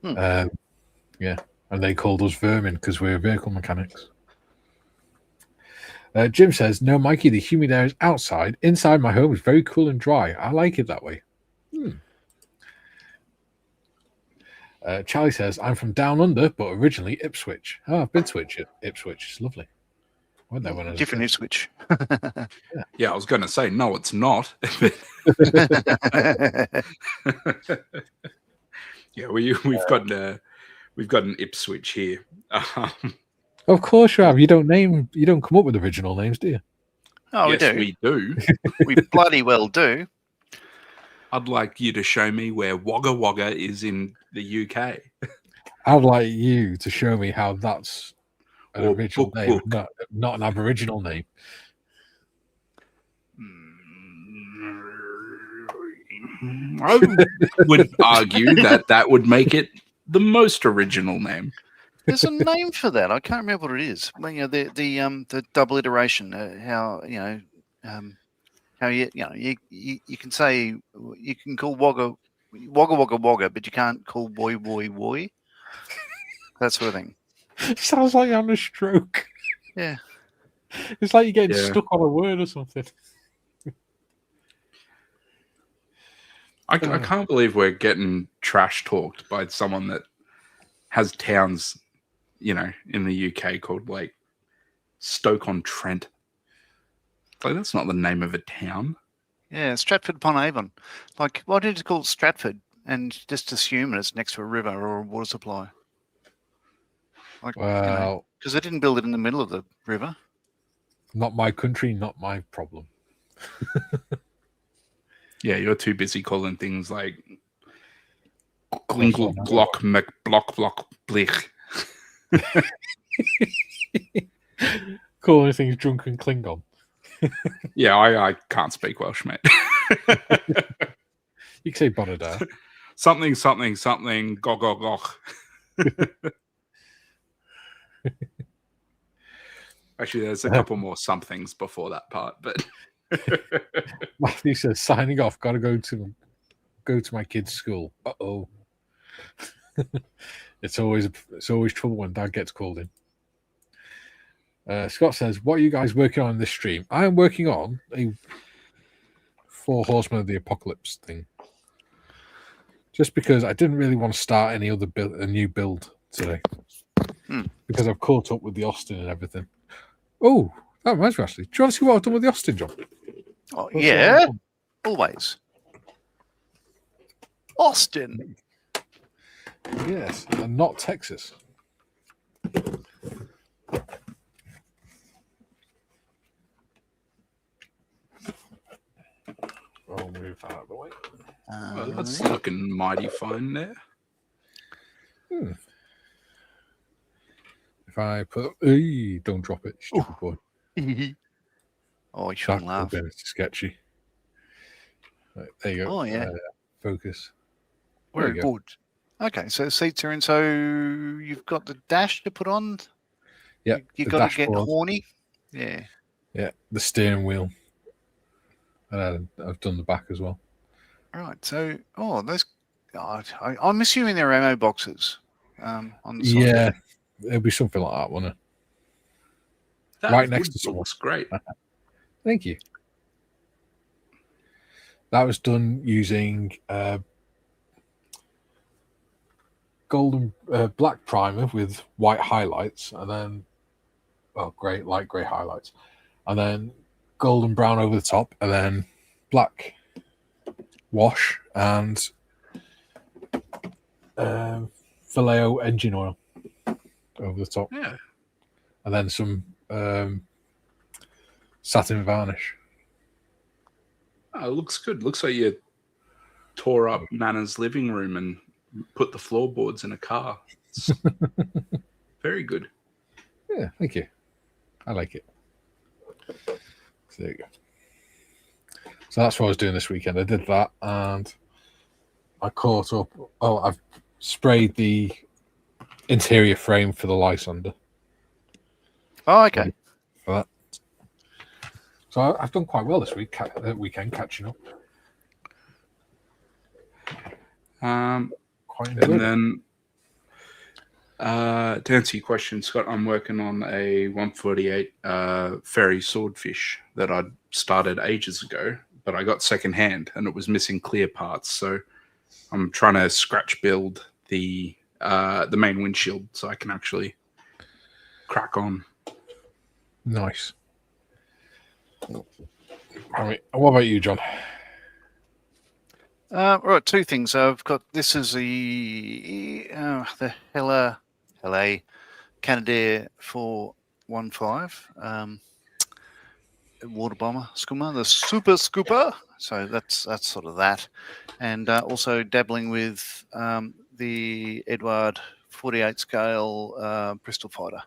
Yeah, and they called us vermin because we're vehicle mechanics. Jim says, "No, Mikey, the humid air is outside. Inside my home is very cool and dry. I like it that way." Charlie says, "I'm from down under, but originally Ipswich." Oh, I've been to Ipswich. It's lovely. Went there when I was different Ipswich. Yeah, I was going to say, no, it's not. Yeah, we've got an Ipswich here. Of course you have. You don't come up with original names, do you? Oh, yes, we do. We bloody well do. I'd like you to show me where Wagga Wagga is in the UK. I'd like you to show me how that's an original name, not an Aboriginal name. I would argue that would make it the most original name. There's a name for that. I can't remember what it is. Well, the double iteration. How you can say you can call Wagga Wagga, but you can't call boy. That sort of thing. Sounds like you're having a stroke. Yeah. It's like you're getting stuck on a word or something. I can't believe we're getting trash talked by someone that has towns, in the UK called like Stoke-on-Trent. Like, that's not the name of a town. Yeah, Stratford upon Avon. Like, why did you call it Stratford and just assume it's next to a river or a water supply? Like, well, because they didn't build it in the middle of the river. Not my country, not my problem. Yeah, you're too busy calling things like That's Glingle, not Glock, Block, Blich. calling things drunken Klingon. Yeah, I can't speak Welsh, mate. You can say Bonadar. Something, gog. Actually, there's a couple more somethings before that part, but Matthew says, signing off. Got to go to my kid's school. Uh-oh. It's always trouble when Dad gets called in. Scott says, what are you guys working on in this stream? I am working on a 4 Horsemen of the Apocalypse thing. Just because I didn't really want to start any other a new build today. Because I've caught up with the Austin and everything. Oh, that reminds me, actually. Do you want to see what I've done with the Austin, John? Oh, yeah, always. Austin. Yes, and not Texas. I'll move that out of the way. Well, that's looking mighty fine there. If I put... don't drop it, stupid boy. Oh, you shouldn't laugh. It's sketchy. Right, there you go. Oh, yeah. Focus. Very good. Okay, so seats are in. So you've got the dash to put on. Yeah, you got to get horny. Yeah. Yeah, the steering wheel. And I've done the back as well. Right. So, those. I'm assuming they're ammo boxes. On the side. Yeah, it'll be something like that, won't it? That right next to someone. Looks great. Thank you. That was done using golden black primer with white highlights, and then light grey highlights, and then golden brown over the top, and then black wash and Vallejo engine oil over the top. Yeah. And then some satin varnish. Oh, it looks good. Looks like you tore up Nana's living room and put the floorboards in a car. It's very good. Yeah, thank you. I like it. So there you go. So that's what I was doing this weekend. I did that, and I caught up. Oh, I've sprayed the interior frame for the Lysander. Oh, okay. For that. So I've done quite well this weekend, catching up. Quite and then to answer your question, Scott, I'm working on a 148 ferry swordfish that I'd started ages ago, but I got secondhand and it was missing clear parts. So I'm trying to scratch build the main windshield so I can actually crack on. Nice. All right. What about you, John? Right, 2 things. I've got this is the Hella Canadair 415 water bomber scooper, the Super Scooper. So that's sort of that, and also dabbling with the Edward 48 scale Bristol fighter.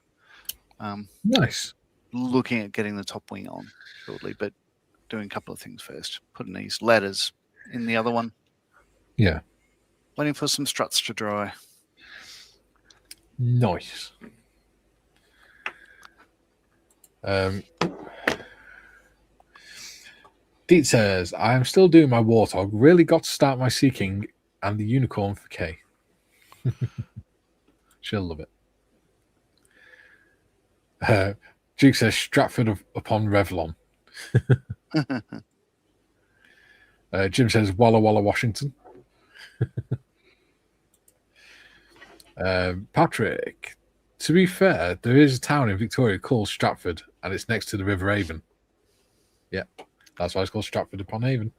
Nice. Looking at getting the top wing on shortly, but doing a couple of things first. Putting these ladders in the other one. Yeah. Waiting for some struts to dry. Nice. Deet says, I am still doing my Warthog. Really got to start my Sea King and the Unicorn for Kay. She'll love it. Duke says, Stratford upon Revlon. Jim says, Walla Walla, Washington. Patrick, to be fair, there is a town in Victoria called Stratford, and it's next to the River Avon. Yeah, that's why it's called Stratford upon Avon.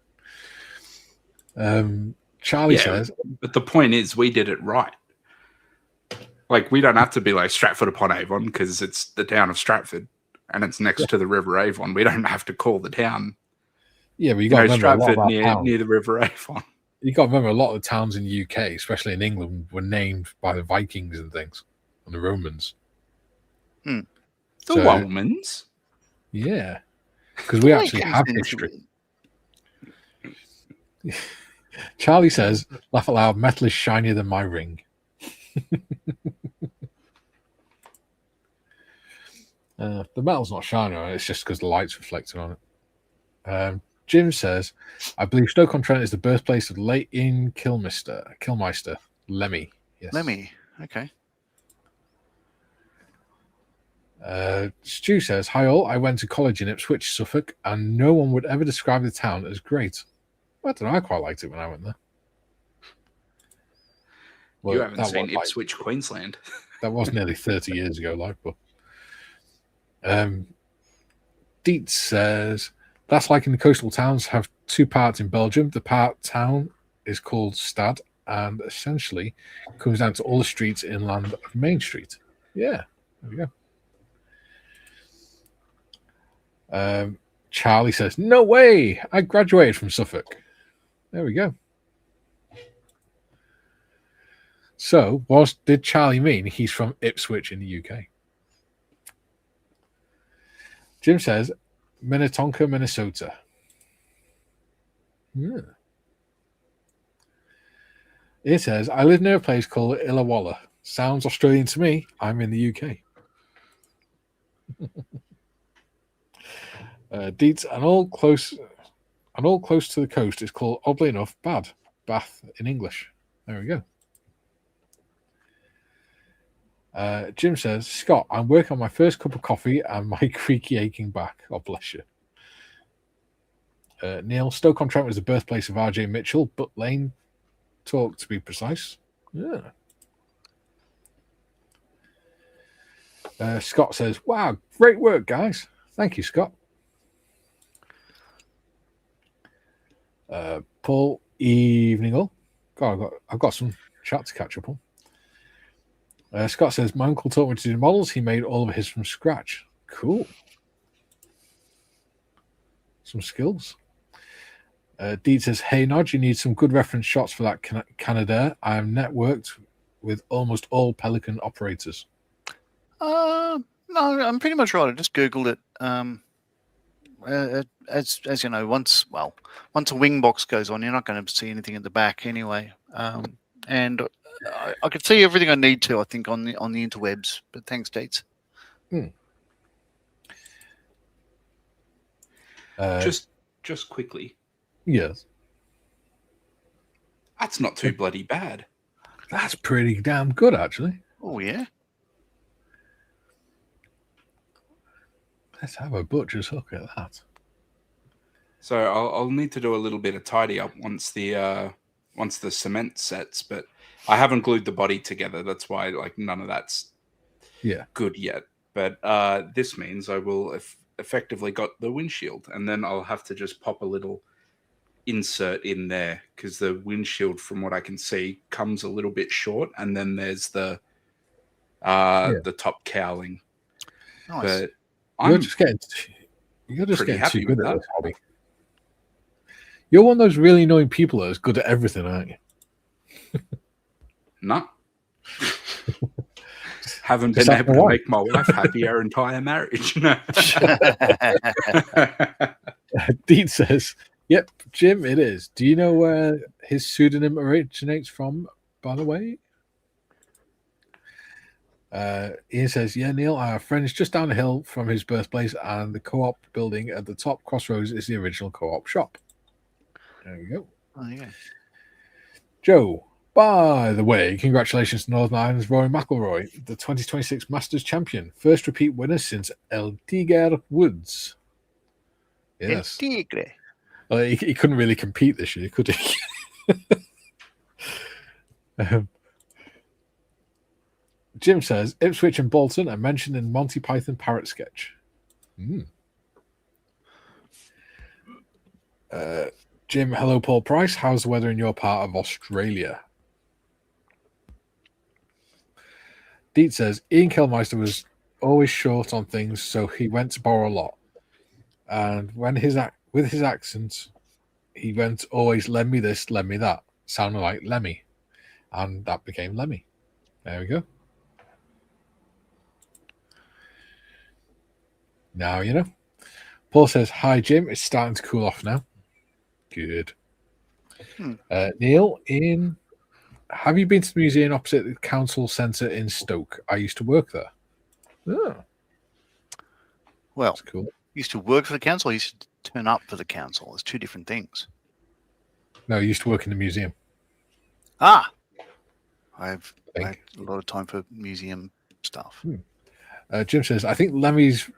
Charlie says, but the point is, we did it right. Like, we don't have to be like Stratford upon Avon because it's the town of Stratford and it's next to the River Avon. We don't have to call the town Yeah, but you You got know, to remember a lot of Stratford our near towns. the River Avon. You got to remember a lot of the towns in the UK, especially in England, were named by the Vikings and things, and the Romans. The So- Romans. Yeah, because we actually Vikings have into history. it. Charlie says, "Laugh aloud. Metal is shinier than my ring." The metal's not shining on it. It's just because the light's reflecting on it. Jim says, "I believe Stoke-on-Trent is the birthplace of late in Killmeister Lemmy." Yes. Lemmy. Okay. Stu says, "Hi all. I went to college in Ipswich, Suffolk, and no one would ever describe the town as great. I don't know. I quite liked it when I went there." Well, You haven't that seen was like- Ipswich, Queensland. that was nearly 30 years ago, like, but Dietz says that's like in the coastal towns have two parts in Belgium. The part town is called Stad and essentially comes down to all the streets inland of Main Street. Yeah, there we go. Charlie says, "No way! I graduated from Suffolk." There we go. So, did Charlie mean he's from Ipswich in the UK? Jim says, Minnetonka, Minnesota. Yeah. It says, I live near a place called Illawalla. Sounds Australian to me. I'm in the UK. Deeds and all close to the coast is called, oddly enough, Bath in English. There we go. Jim says, Scott, I'm working on my first cup of coffee and my creaky aching back. Oh, bless you. Neil, Stoke-on-Trent was the birthplace of RJ Mitchell, but Lane talk to be precise. Yeah. Scott says, wow, great work, guys. Thank you, Scott. Paul, evening all. God, I've got some chat to catch up on. Scott says, my uncle taught me to do models. He made all of his from scratch. Cool. Some skills. Deed says, hey, Nod, you need some good reference shots for that Canadair. I am networked with almost all Pelican operators. No, I'm pretty much right. I just Googled it. As you know, once a wing box goes on, you're not going to see anything at the back anyway. And I could see everything I need to, I think, on the interwebs. But thanks, Dates. Just quickly. Yes. That's not too bloody bad. That's pretty damn good, actually. Oh, yeah. Let's have a butcher's hook at that. So I'll need to do a little bit of tidy up once the cement sets, but I haven't glued the body together. That's why like none of that's good yet. But this means I will effectively got the windshield, and then I'll have to just pop a little insert in there because the windshield, from what I can see, comes a little bit short, and then there's the top cowling. Nice. But You're just getting happy too good with at that. this hobby. You're one of those really annoying people that is good at everything, aren't you? No. Haven't been able to make my wife happy our entire marriage. No. Dean says, yep, Jim, it is. Do you know where his pseudonym originates from, by the way? Ian says, yeah, Neil, our friend is just down the hill from his birthplace, and the co-op building at the top crossroads is the original co-op shop. There you go. Oh, yeah. Joe, by the way, congratulations to Northern Ireland's Rory McIlroy, the 2026 Masters champion. First repeat winner since El Tigre Woods. Yes. El Tigre. He couldn't really compete this year, could he? Jim says, Ipswich and Bolton are mentioned in Monty Python parrot sketch. Jim, hello, Paul Price. How's the weather in your part of Australia? Deet says, Ian Kilmeister was always short on things, so he went to borrow a lot. And when with his accent, he went always, lend me this, lend me that. Sounded like Lemmy. And that became Lemmy. There we go. Now you know. Paul says, hi, Jim. It's starting to cool off now. Good. Neil, have you been to the museum opposite the council centre in Stoke? I used to work there. Oh, Well, that's cool. used to work for the council. I used to turn up for the council. It's two different things. No, I used to work in the museum. I have a lot of time for museum stuff. Jim says, I think Lemmy's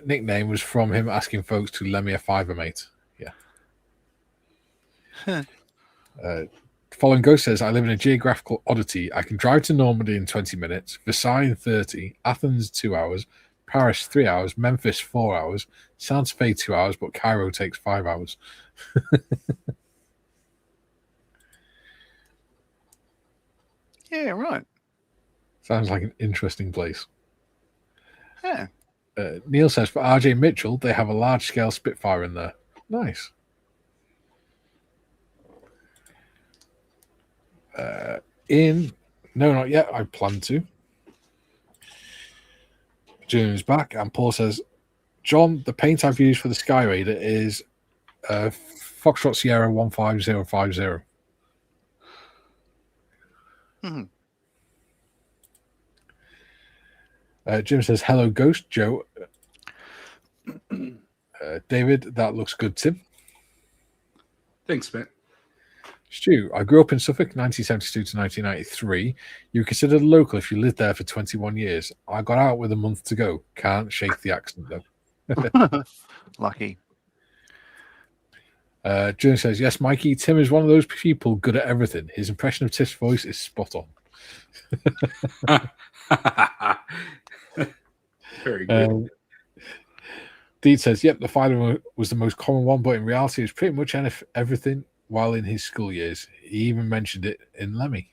nickname was from him asking folks to lend me a fiver, mate. Yeah. Following Ghost says, I live in a geographical oddity. I can drive to Normandy in 20 minutes, Versailles in 30, Athens 2 hours, Paris 3 hours, Memphis 4 hours, Santa Fe 2 hours, but Cairo takes 5 hours. Yeah, right. Sounds like an interesting place. Yeah. Neil says, for RJ Mitchell, they have a large-scale Spitfire in there. Nice. No, not yet. I plan to. Julian's back, and Paul says, John, the paint I've used for the Sky Raider is Foxtrot Sierra 15050. Jim says, hello, Ghost. Joe. David, that looks good, Tim. Thanks, mate. Stu, I grew up in Suffolk, 1972 to 1993. You were considered local if you lived there for 21 years. I got out with a month to go. Can't shake the accent, though. Lucky. Jim says, yes, Mikey, Tim is one of those people good at everything. His impression of Tiff's voice is spot on. Very good. Deed says, yep, the fighter was the most common one, but in reality, it's pretty much everything while in his school years. He even mentioned it in Lemmy.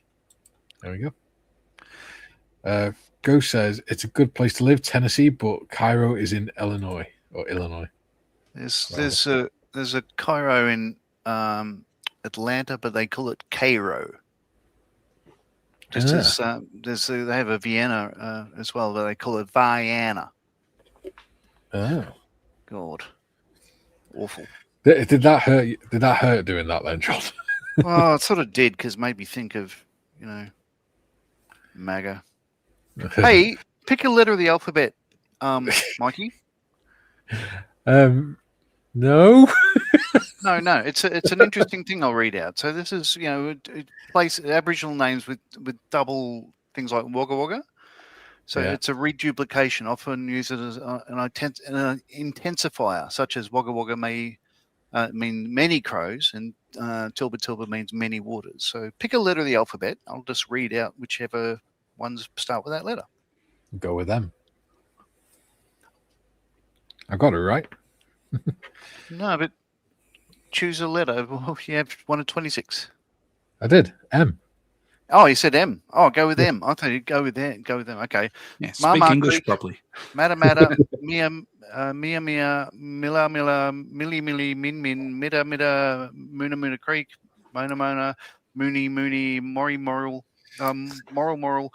There we go. Ghost says, it's a good place to live, Tennessee, but Cairo is in Illinois. There's a Cairo in Atlanta, but they call it Cairo. Just as they have a Vienna as well, but they call it Vienna. Oh. God, awful. Did that hurt? Did that hurt doing that then, John? Well, it sort of did because it made me think of MAGA. Hey, pick a letter of the alphabet, Mikey. No. No. It's an interesting thing I'll read out. So this is place Aboriginal names with double things like Wagga Wagga. So it's a reduplication, often used as an intensifier, such as Wagga Wagga may mean many crows, and Tilba Tilba means many waters. So pick a letter of the alphabet. I'll just read out whichever ones start with that letter. Go with them. I got it right. No, but choose a letter. Well, you have one of 26. I did. M. Oh, you said M. Oh, go with M. I thought you'd go with them. Go with them. Okay. Yeah, speak English properly. Mata mata, mia mia mia, milla milla, milli milli, min min, mida mida, muna muna creek, mona mona, mooney mooney, mori moral, moral moral,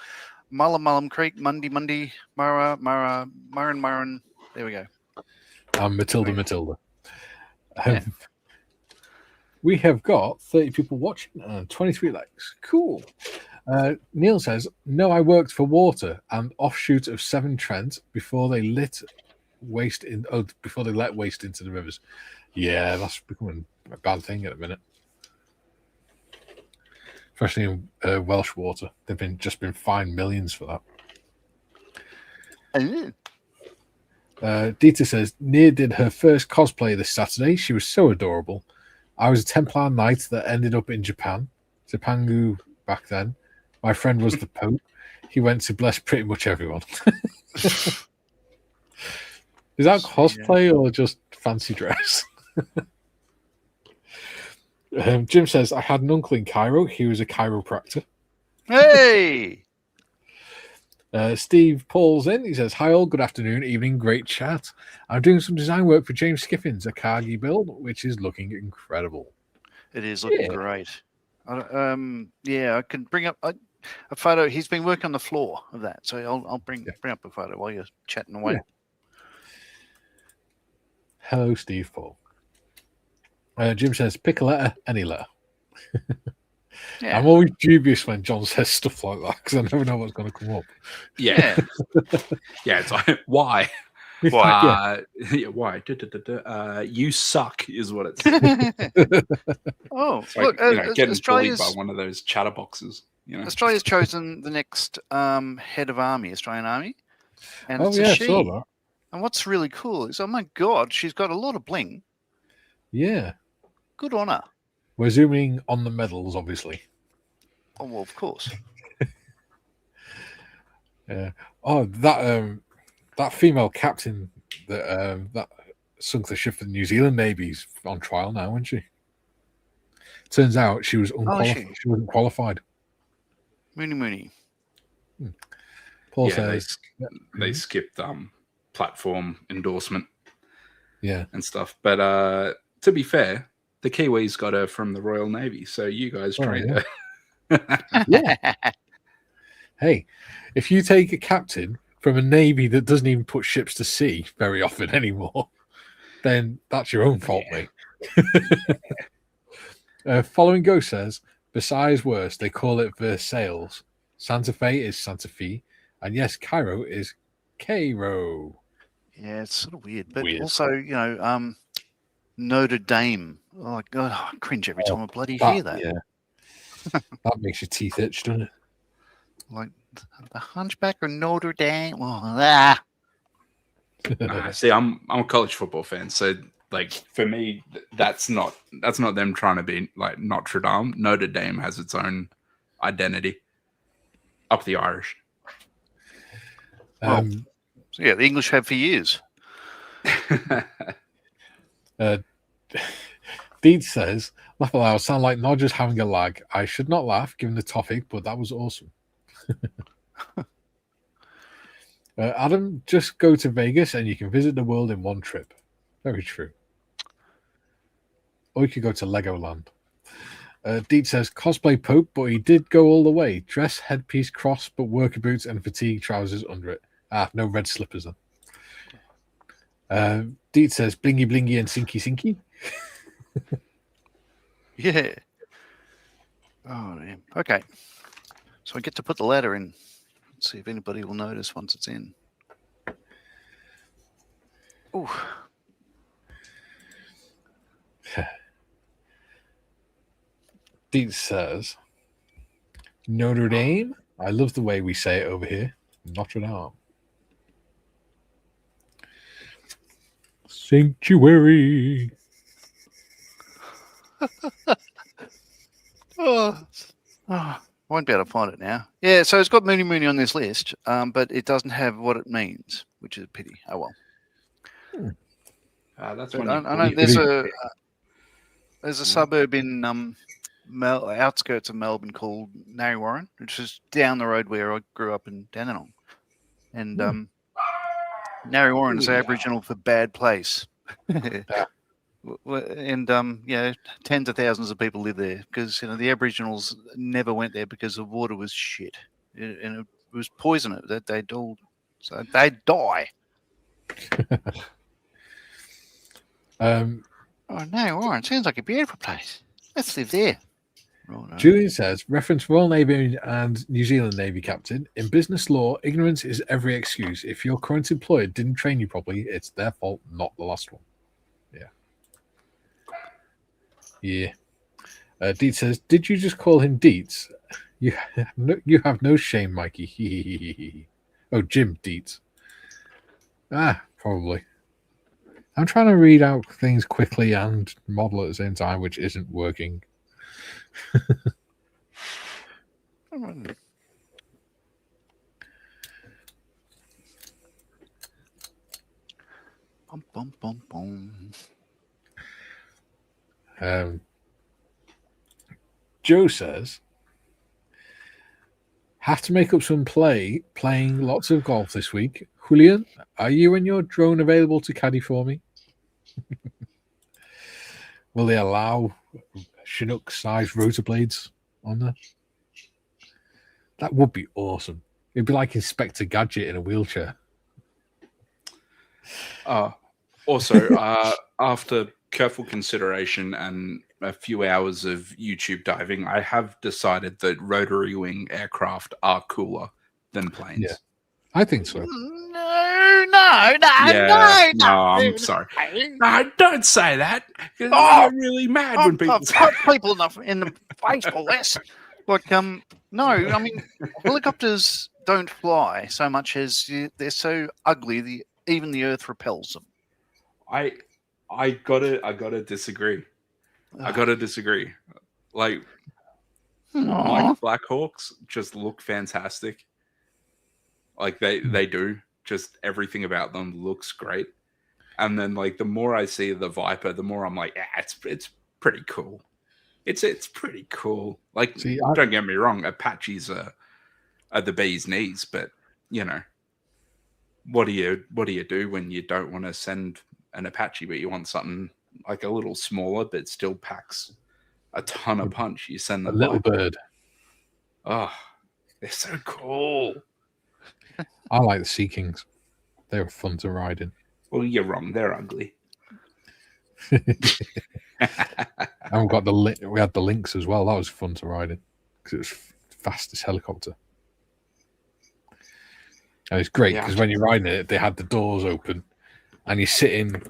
mullam mullam creek, mundi mundi, mara mara, maran maran. There we go. Matilda. We have got 30 people watching and 23 likes. Cool. Neil says, no, I worked for water and offshoot of Severn Trent before they let waste into the rivers. Yeah, that's becoming a bad thing at the minute. Especially in Welsh water. They've just been fined millions for that. Dita says, Nia did her first cosplay this Saturday. She was so adorable. I was a Templar knight that ended up in Japan. Japangu back then. My friend was the Pope. He went to bless pretty much everyone. Is that cosplay or just fancy dress? Jim says, I had an uncle in Cairo. He was a chiropractor. Hey! Steve Paul's in. He says, "Hi all, good afternoon, evening, great chat. I'm doing some design work for James Skiffins, a Cargi build, which is looking incredible." It is looking great. I can bring up a photo. He's been working on the floor of that, so I'll bring up a photo while you're chatting away. Yeah. Hello, Steve Paul. Jim says, "Pick a letter, any letter." Yeah. I'm always dubious when John says stuff like that because I never know what's going to come up. Yeah. Yeah, it's like, why? Why? Why? You suck is what it's. Oh, It's like, look, getting bullied by one of those chatterboxes. Australia's chosen the next head of army, Australian Army, and it's a I she. saw that. And what's really cool is, oh my god, she's got a lot of bling. Yeah. Good on her. We're zooming on the medals, obviously. Oh well, of course. Yeah. Oh, that female captain that sunk the ship for the New Zealand Navy's on trial now, isn't she? Turns out she was unqualified. She wasn't qualified. Mooney. Paul Yeah, says they skipped platform endorsement. Yeah. And stuff. But to be fair, the Kiwis got her from the Royal Navy, so you guys trained her. Yeah. Hey, if you take a captain from a navy that doesn't even put ships to sea very often anymore, then that's your own fault, mate. Following Go says, besides worse, they call it Versailles. Santa Fe is Santa Fe, and yes, Cairo is Cairo. Yeah, it's sort of weird, but also, Notre Dame. Oh my god, I cringe every time I bloody hear that. Yeah, that makes your teeth itch, doesn't it? Like the Hunchback of Notre Dame. See, I'm a college football fan, so like for me, that's not them trying to be like Notre Dame. Notre Dame has its own identity. Up the Irish. So yeah, the English have for years. Deed says, "Laugh aloud, sound like not just having a lag. I should not laugh given the topic, but that was awesome." Adam, just go to Vegas and you can visit the world in one trip. Very true. Or you could go to Legoland. Deed says, cosplay Pope, but he did go all the way. Dress, headpiece, cross, but worker boots and fatigue trousers under it. No red slippers then. Deed says, blingy blingy and sinky sinky. Yeah. Oh, damn. Okay. So I get to put the ladder in. Let's see if anybody will notice once it's in. Ooh. Deed says, Notre Dame. I love the way we say it over here. Notre Dame. Sanctuary. I won't be able to find it now. Yeah, so it's got Mooney Mooney on this list, but it doesn't have what it means, which is a pity. Oh well. That's but when I know there's a suburb in outskirts of Melbourne called Narre Warren, which is down the road where I grew up in Dandenong. And Narre Warren is Aboriginal for bad place. And tens of thousands of people live there because the Aboriginals never went there because the water was shit and it was poisonous. That they all, so they die. No, Warren sounds like a beautiful place. Let's live there. Right, Julian says, reference Royal Navy and New Zealand Navy captain. In business law, ignorance is every excuse. If your current employer didn't train you properly, it's their fault, not the last one. Yeah. Deet says, did you just call him Deets? You have no shame, Mikey. Oh, Jim Deets. Probably. I'm trying to read out things quickly and model at the same time, which isn't working. Bum, bum, bum, bum. Joe says, Have to make up some playing lots of golf this week. Julian, are you and your drone available to caddy for me? Will they allow Chinook-sized rotor blades on there? That would be awesome. It'd be like Inspector Gadget in a wheelchair. Also, after careful consideration and a few hours of YouTube diving, I have decided that rotary wing aircraft are cooler than planes. Yeah. I think so. No, I'm sorry. No, don't say that. 'Cause I get really mad when people say put people in the face for this. Like, no, I mean, helicopters don't fly so much as they're so ugly. Even the earth repels them. I gotta disagree. I gotta disagree. Like, my Black Hawks just look fantastic. Like they do. Just everything about them looks great. And then like the more I see the Viper, the more I'm like, yeah, it's pretty cool. It's pretty cool. Like, don't get me wrong, Apaches are the bee's knees, but you know, what do you do when you don't want to send an Apache, but you want something like a little smaller but still packs a ton of punch? You send them a little bird. Oh, they're so cool. I like the Sea Kings. They were fun to ride in. Well, you're wrong. They're ugly. And we had the Lynx as well. That was fun to ride in because it was the fastest helicopter. And it's great because when you're riding it, they had the doors open and you're sitting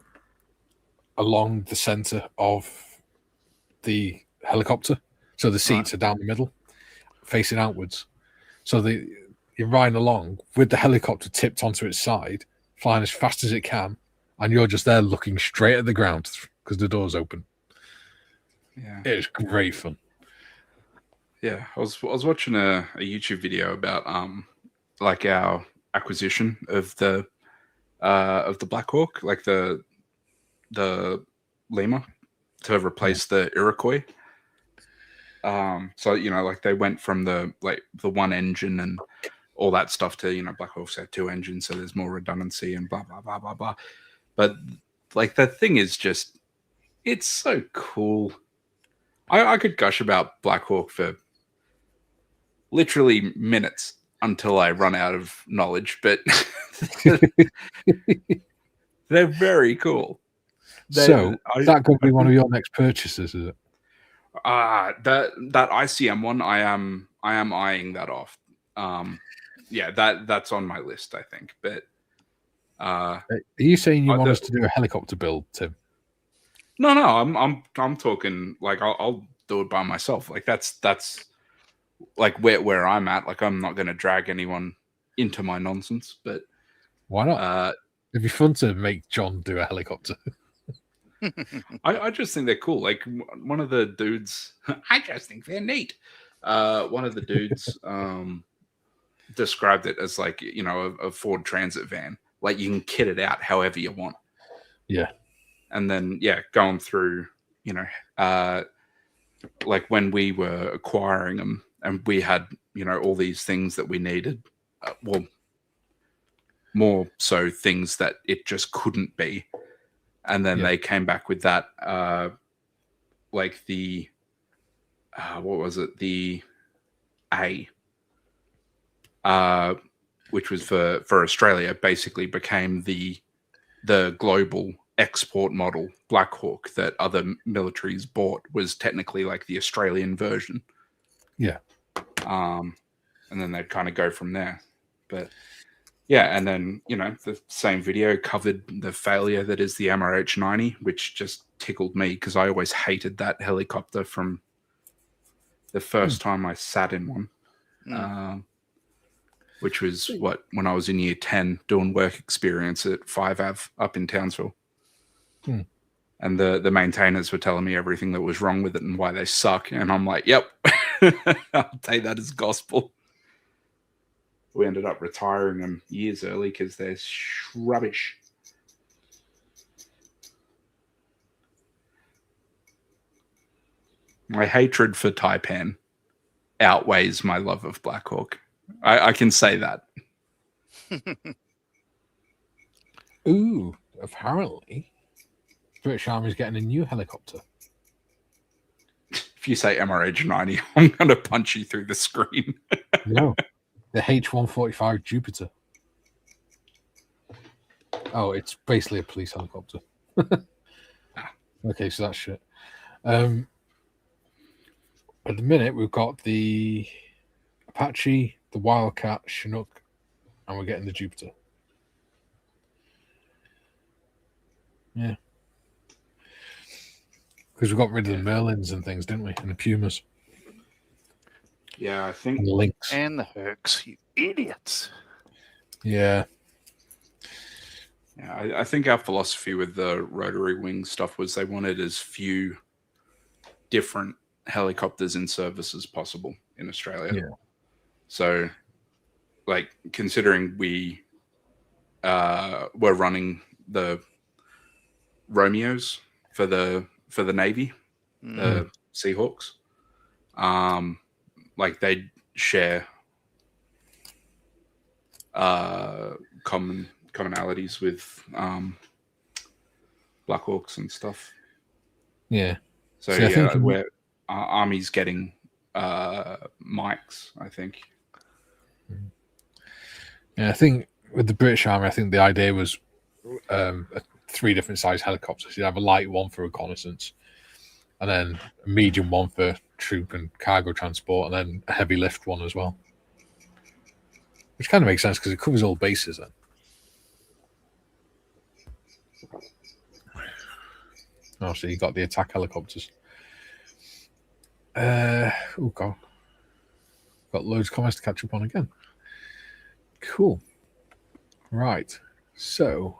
along the center of the helicopter. So the seats are down the middle, facing outwards. So you're riding along with the helicopter tipped onto its side, flying as fast as it can, and you're just there looking straight at the ground because the door's open. Yeah, it was great fun. Yeah, I was watching a YouTube video about like our acquisition of the Black Hawk, like the Lima, to replace the Iroquois. So like they went from the one engine and all that stuff to Black Hawks had two engines, so there's more redundancy and blah blah blah blah blah. But like the thing is just, it's so cool. I could gush about Black Hawk for literally minutes until I run out of knowledge, but they're very cool. That could be one of your next purchases, is it? That ICM one, I am eyeing that off. Yeah, that's on my list, I think. But are you saying you want us to do a helicopter build, Tim? No, I'm talking like I'll do it by myself. Like that's like where I'm at. Like I'm not going to drag anyone into my nonsense. But why not? It'd be fun to make John do a helicopter. I just think they're cool. Like one of the dudes, I just think they're neat. One of the dudes described it as like a Ford Transit van. Like you can kit it out however you want. Yeah. And then going through like when we were acquiring them and we had all these things that we needed, well, more so things that it just couldn't be. And then they came back with that, like the, what was it? The A, which was for Australia, basically became the global export model. Black Hawk that other militaries bought was technically like the Australian version. Yeah. And then they'd kind of go from there. But yeah, and then, the same video covered the failure that is the MRH-90, which just tickled me because I always hated that helicopter from the first time I sat in one, which was when I was in year 10 doing work experience at 5 Ave up in Townsville. And the maintainers were telling me everything that was wrong with it and why they suck. And I'm like, yep, I'll take that as gospel. We ended up retiring them years early because they're rubbish. My hatred for Taipan outweighs my love of Black Hawk. I can say that. Ooh, apparently, British Army's getting a new helicopter. If you say MRH 90, I'm going to punch you through the screen. No, the H-145 Jupiter. Oh, it's basically a police helicopter. Okay, so that's shit. At the minute, we've got the Apache, the Wildcat, Chinook, and we're getting the Jupiter. Yeah. Because we got rid of the Merlins and things, didn't we? And the Pumas. Yeah, I think. And the Lynx. And the Hercs, you idiots. Yeah. Yeah, I think our philosophy with the rotary wing stuff was they wanted as few different helicopters in service as possible in Australia. Yeah. So, like, considering we were running the Romeos for the Navy, the Seahawks, like they share commonalities with Blackhawks and stuff. Yeah. So See, I yeah, think where our Army's getting mics, I think. Yeah, I think with the British Army, I think the idea was 3 different size helicopters. You'd have a light one for reconnaissance, and then a medium one for troop and cargo transport, and then a heavy lift one as well. Which kind of makes sense because it covers all bases then. Oh, so you got the attack helicopters. Oh god. Got loads of comments to catch up on again. Cool. Right. So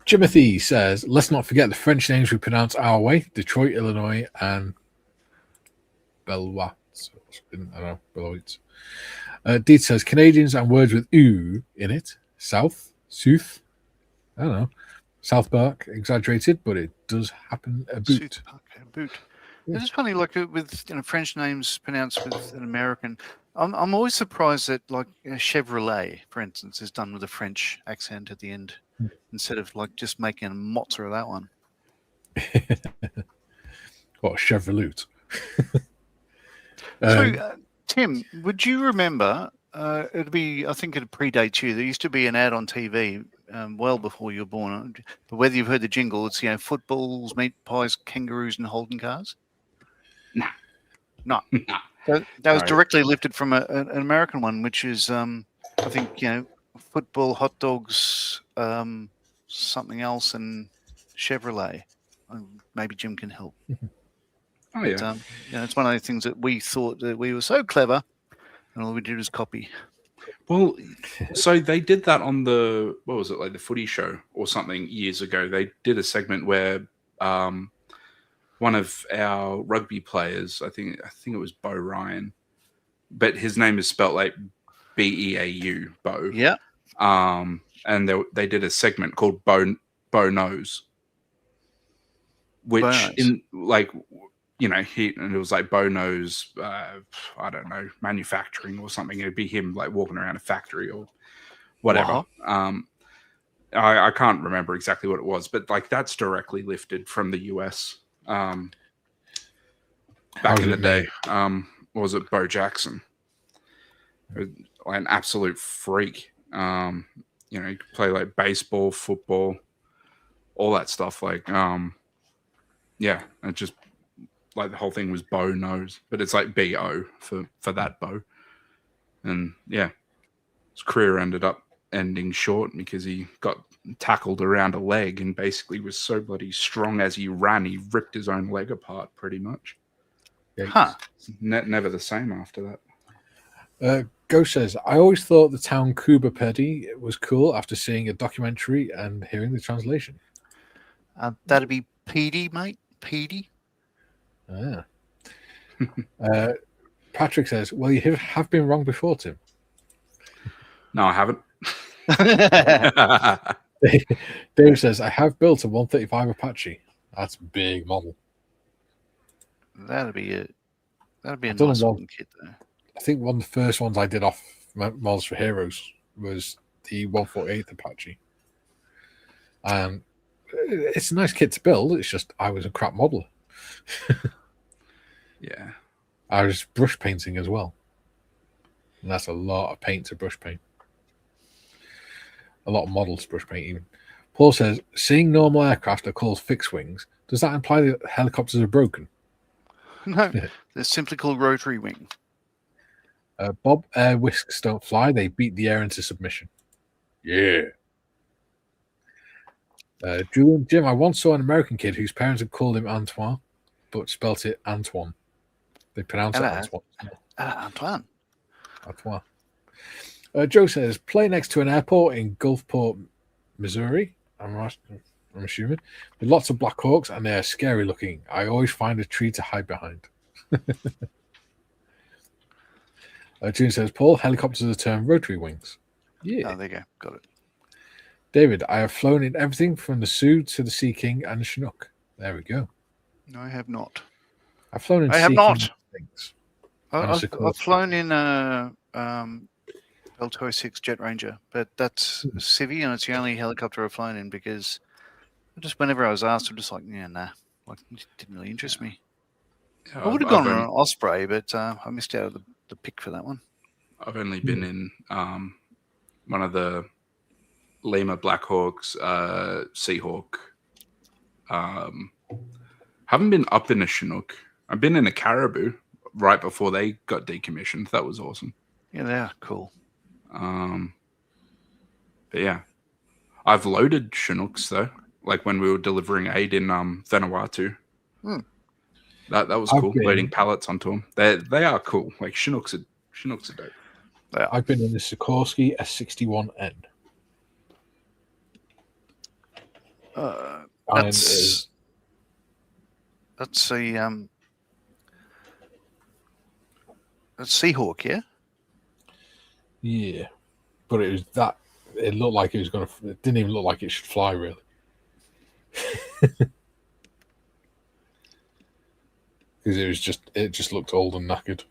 Jimothy says, let's not forget the French names we pronounce our way: Detroit, Illinois, and Beloit. I don't know, Beloit. Deed says, Canadians and words with "oo" in it. South, South, I don't know. South Park, exaggerated, but it does happen a boot. South Park, a boot. Yeah. It's just funny, like with French names pronounced with an American. I'm always surprised that like Chevrolet, for instance, is done with a French accent at the end instead of like just making a mozza of that one. What, Chevrolet? So, Tim, would you remember? I think it predates you. There used to be an ad on TV well before you were born. But whether you've heard the jingle, it's footballs, meat pies, kangaroos, and Holden cars. No. That was directly lifted from an American one, which is I think football, hot dogs, something else, and Chevrolet. Maybe Jim can help. Oh yeah, but, it's one of the things that we thought that we were so clever, and all we did was copy. well, so they did that on the the Footy Show or something years ago. They did a segment where one of our rugby players, I think it was Bo Ryan, but his name is spelt like Beau, Bo. Yeah. And they did a segment called Bo Knows, which in like and it was like Bo Knows, I don't know, manufacturing or something. It'd be him like walking around a factory or whatever. I can't remember exactly what it was, but like that's directly lifted from the US. Back in the day, what was it, Bo Jackson? An absolute freak. You could play like baseball, football, all that stuff. Like, it just like the whole thing was Bo Knows, but it's like B-O for that Bo. And yeah, his career ended up ending short because he got tackled around a leg and basically was so bloody strong as he ran, he ripped his own leg apart pretty much. Never the same after that. Go says, I always thought the town Cuba Pedy was cool after seeing a documentary and hearing the translation. That'd be PD, mate. PD. Patrick says, well, you have been wrong before, Tim. No, I haven't. Dave says, I have built a 135 Apache. That's a big model. That'd be a I nice don't know what- looking kit though. I think one of the first ones I did off Models for Heroes was the 148th Apache. And it's a nice kit to build. It's just I was a crap modeler. Yeah. I was brush painting as well. And that's a lot of paint to brush paint. A lot of models to brush paint even. Paul says, seeing normal aircraft are called fixed wings, does that imply that helicopters are broken? No, they're simply called rotary wing. Bob, air whisks don't fly. They beat the air into submission. Yeah. Julian, Jim, I once saw an American kid whose parents had called him Antoine, but spelt it Antoine. They pronounce Hello. it Antoine. Antoine. Antoine. Joe says, play next to an airport in Gulfport, Missouri. I'm assuming. With lots of Black Hawks, and they're scary looking. I always find a tree to hide behind. June says, Paul, helicopters are termed rotary wings. Yeah. Oh, there you go. Got it. David, I have flown in everything from the Sioux to the Sea King and the Chinook. There we go. No, I have not. I've flown in I have Sea not. King things. I've flown in a Bell 6 Jet Ranger, but that's Civvy, and it's the only helicopter I've flown in because just whenever I was asked, I'm just like, yeah, nah, like it didn't really interest me. I would have gone on an Osprey, but I missed out on the pick for that one. I've only been in one of the Lima Blackhawks, Seahawk. Haven't been up in a Chinook. I've been in a Caribou right before they got decommissioned. That was awesome. Yeah, they are cool. But yeah, I've loaded Chinooks though, like when we were delivering aid in Vanuatu. That was cool. Loading pallets onto them. They are cool. Like Chinooks are dope. Yeah. I've been in the Sikorsky S61N. That's Seahawk, yeah. Yeah, but it was that. It looked like it was going to. It didn't even look like it should fly, really. Because it just looked old and knackered.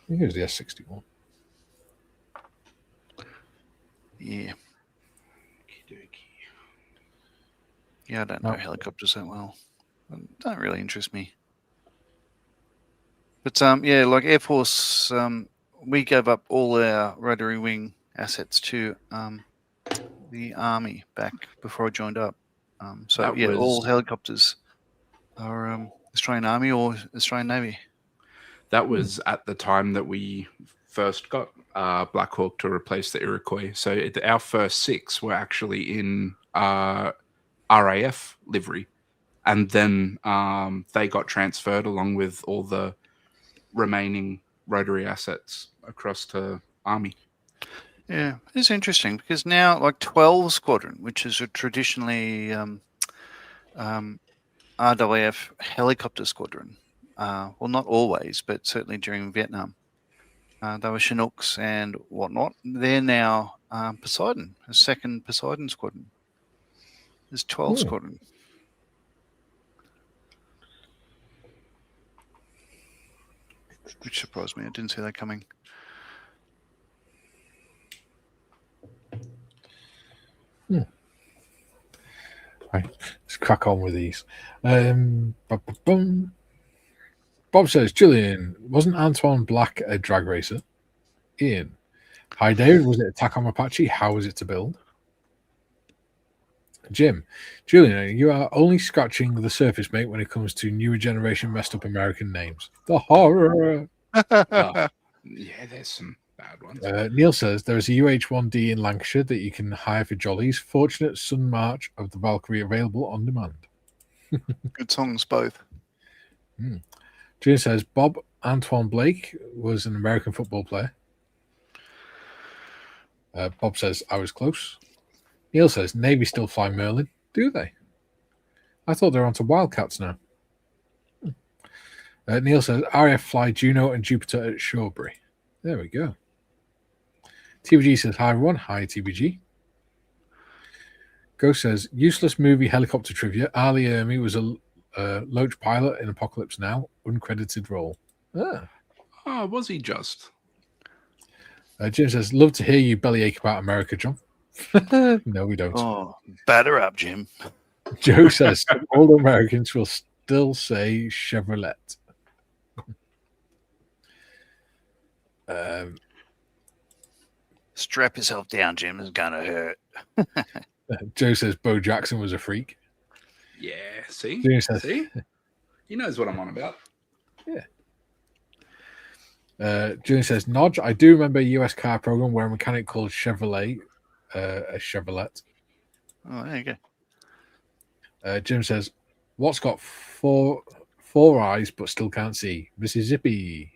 I think it was the S61. Yeah. Yeah, I don't know helicopters that well. They don't really interest me. But yeah, like Air Force, we gave up all our rotary wing assets to the Army back before I joined up. So yeah, all helicopters are Australian Army or Australian Navy. That was at the time that we first got Black Hawk to replace the Iroquois. So our first 6 were actually in RAF livery, and then they got transferred along with all the remaining rotary assets across to Army. Yeah, it's interesting because now, like 12 Squadron, which is a traditionally RWF helicopter squadron, well, not always, but certainly during Vietnam, they were Chinooks and whatnot. They're now Poseidon, a second Poseidon Squadron. There's 12 Squadron. Which surprised me. I didn't see that coming. Right, let's crack on with these. Bob says, Julian, wasn't Antoine Black a drag racer? Ian, hi David, was it Attack on Apache? How was it to build? Jim, Julian, you are only scratching the surface, mate, when it comes to newer generation messed up American names. The horror. Yeah, there's some bad ones. Neil says there is a UH-1D in Lancashire that you can hire for jollies. Fortunate Sun March of the Valkyrie available on demand. Good songs, both. June says Bob Antoine Blake was an American football player. Bob says I was close. Neil says Navy still fly Merlin. Do they? I thought they're onto Wildcats now. Neil says RAF fly Juno and Jupiter at Shawbury. There we go. TBG says hi everyone. Hi TBG. Ghost says useless movie helicopter trivia. Ali Ermy was Loach pilot in Apocalypse Now, uncredited role. Ah. Oh, was he just? Jim says, love to hear you bellyache about America, John. No, we don't. Oh, batter up, Jim. Joe says, all Americans will still say Chevrolet. Strap yourself down, Jim. It's going to hurt. Joe says, Bo Jackson was a freak. Yeah, see? Junior says, See? He knows what I'm on about. Junior says, Nodge, I do remember a US car program where a mechanic called Chevrolet a Chevrolet. Oh, there you go. Jim says, what's got four eyes but still can't see? Mississippi.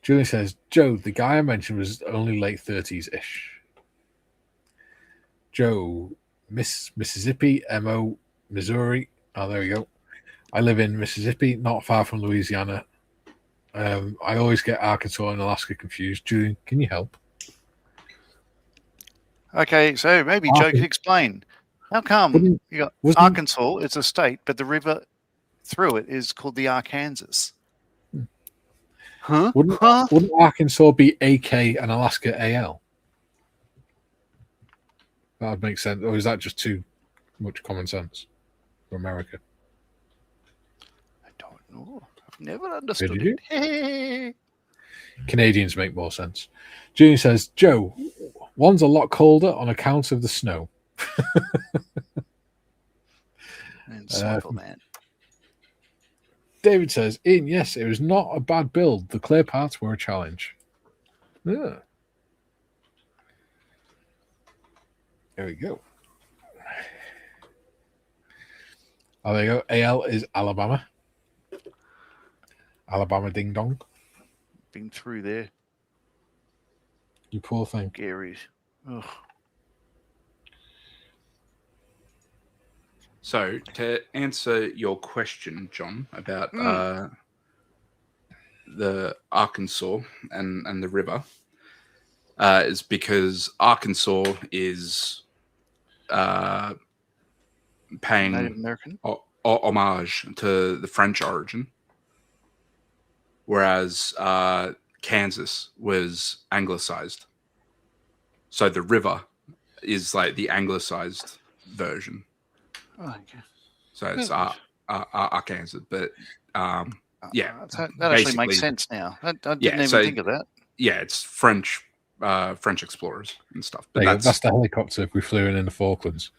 Julian says, Joe, the guy I mentioned was only late 30s-ish. Joe, Mississippi, MO, Missouri. Oh, there we go. I live in Mississippi, not far from Louisiana. I always get Arkansas and Alaska confused. Julian, can you help? Okay, so maybe Joe can explain. How come you got Arkansas, it's a state, but the river through it is called the Arkansas? Huh? Wouldn't Arkansas be AK and Alaska AL? That would make sense. Or is that just too much common sense for America? I don't know. I've never understood it. Canadians make more sense. Junior says, Joe, one's a lot colder on account of the snow. Insightful, man. David says, Ian, yes, it was not a bad build. The clear parts were a challenge. Yeah. There we go. Oh, there you go. AL is Alabama. Alabama ding dong. Been through there. You poor thing. Gary's. Ugh. So, to answer your question, John, about the Arkansas and the river, is because Arkansas is paying Native American homage to the French origin, whereas Kansas was anglicized. So the river is like the anglicized version. Oh, okay. So it's Arkansas, but yeah, that actually makes sense now. I didn't even think of that. Yeah, it's French explorers and stuff. But that's the helicopter we flew in the Falklands.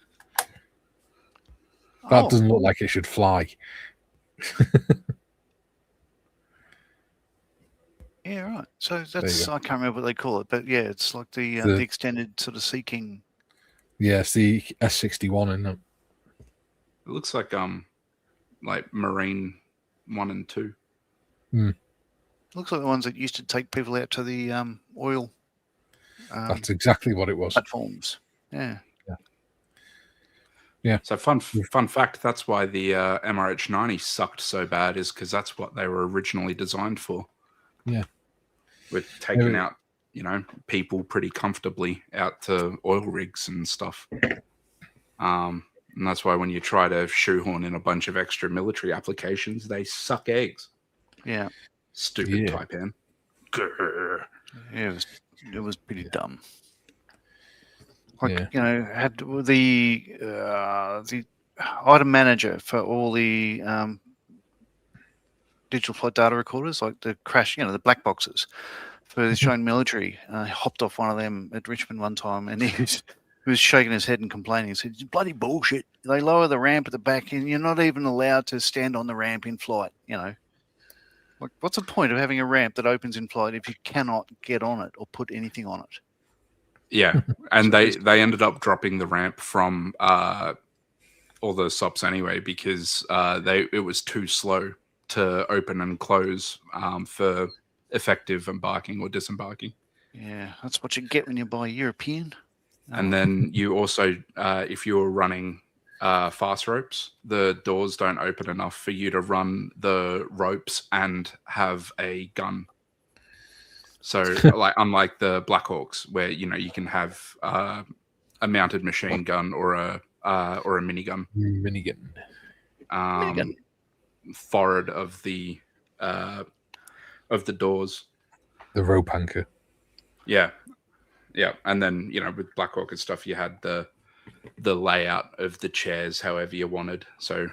That doesn't look like it should fly. Yeah, right. So that's I can't remember what they call it, but yeah, it's like the extended sort of Sea King. Yeah, it's the S-61, isn't it? It looks like Marine 1 and 2. Looks like the ones that used to take people out to the oil. That's exactly what it was. Platforms. Yeah. Yeah. So fun fact, that's why the MRH-90 sucked so bad, is because that's what they were originally designed for. Yeah. With taking out, people pretty comfortably out to oil rigs and stuff. And that's why when you try to shoehorn in a bunch of extra military applications, they suck eggs. Yeah. Stupid Taipan. Grr. Yeah, it was pretty dumb. Like, had the item manager for all the digital flight data recorders, like the crash, the black boxes for the Australian military. I hopped off one of them at Richmond one time, and he was shaking his head and complaining. He said, "It's bloody bullshit. They lower the ramp at the back, and you're not even allowed to stand on the ramp in flight." Like, what's the point of having a ramp that opens in flight if you cannot get on it or put anything on it? Yeah, and they ended up dropping the ramp from all the SOPs anyway, because it was too slow to open and close for effective embarking or disembarking. Yeah, that's what you get when you buy European. And then you also, if you're running fast ropes, the doors don't open enough for you to run the ropes and have a gun. So, unlike the Black Hawks, where you can have a mounted machine gun or a or a minigun. Minigun. Minigun. Forward of the doors. The rope anchor. Yeah. And then, with Black Orchid stuff, you had the layout of the chairs however you wanted. So,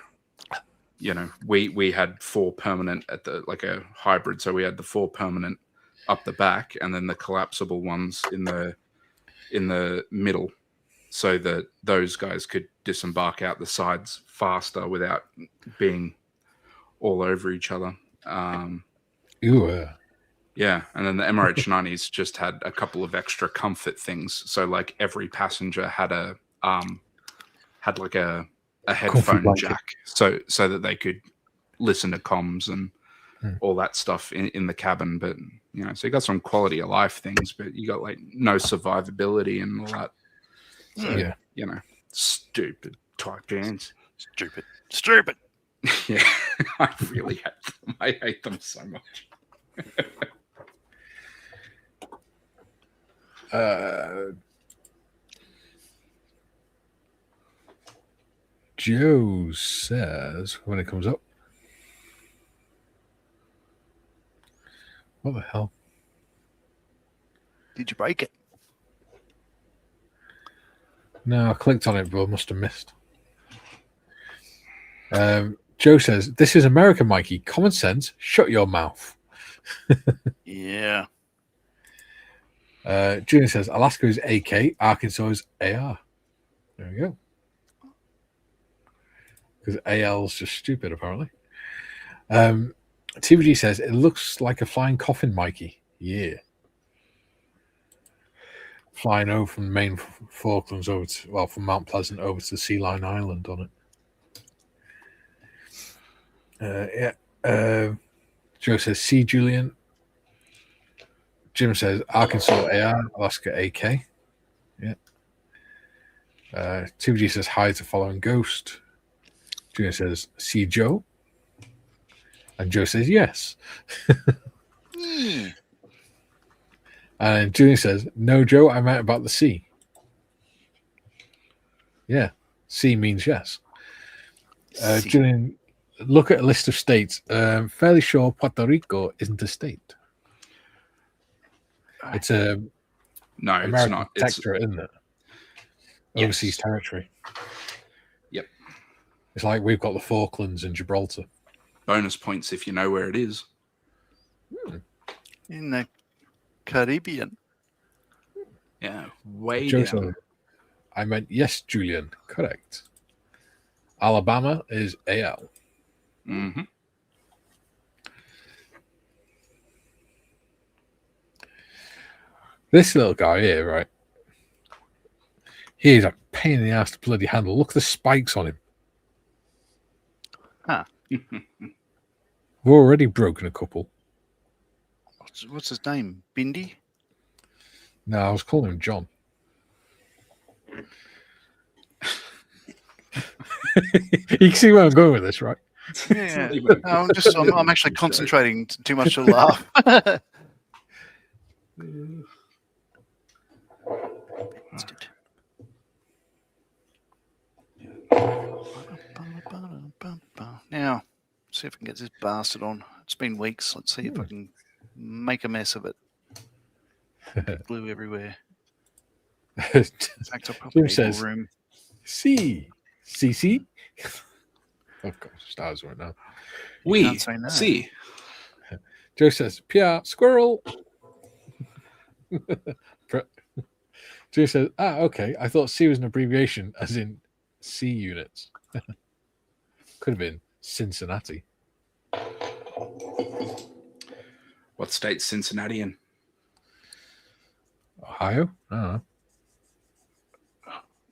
we had 4 permanent at the, like a hybrid. So we had the 4 permanent up the back, and then the collapsible ones in the middle, so that those guys could disembark out the sides faster without being all over each other. Yeah, and then the MRH90s just had a couple of extra comfort things. So like every passenger had a headphone jack, so that they could listen to comms and all that stuff in the cabin. But so you got some quality of life things, but you got like no survivability and all that. So, stupid type bands. Stupid. Yeah, I really hate them. I hate them so much. Joe says when it comes up, what the hell? Did you break it? No, I clicked on it, but I must have missed. Joe says, "This is America, Mikey. Common sense. Shut your mouth." Yeah. Julian says, "Alaska is AK, Arkansas is AR." There we go. Because AL is just stupid, apparently. TVG says, "It looks like a flying coffin, Mikey." Yeah. Flying over from the main Falklands from Mount Pleasant over to Sea Lion Island on it. Joe says, "See, Julian." Jim says, "Arkansas AR, Alaska AK." Yeah. TVG says, "Hi to following Ghost." Julian says, "See Joe?" And Joe says, "Yes." And Julian says, "No, Joe, I meant about the sea." Yeah, sea means yes. Julian, look at a list of states. Fairly sure Puerto Rico isn't a state. It's a American it's not. protectorate, isn't it? Overseas territory. Yep. It's like we've got the Falklands and Gibraltar. Bonus points if you know where it is. In the Caribbean. Yeah, way Joseph, down. I meant yes, Julian. Correct. Alabama is AL. Mm-hmm. This little guy here, right? He's a pain in the ass to bloody handle. Look at the spikes on him. Huh. We've already broken a couple. What's his name? Bindi? No, I was calling him John. You can see where I'm going with this, right? Yeah. I'm actually concentrating too much to laugh. Now, see if I can get this bastard on. It's been weeks. Let's see if I can make a mess of it. Glue everywhere. Jim says, room. C. Of course, stars right now. We say no. see. Joe says, "Pierre, squirrel." Joe says, okay. I thought C was an abbreviation, as in C units. Could have been Cincinnati. What state's Cincinnati in? Ohio? I don't know.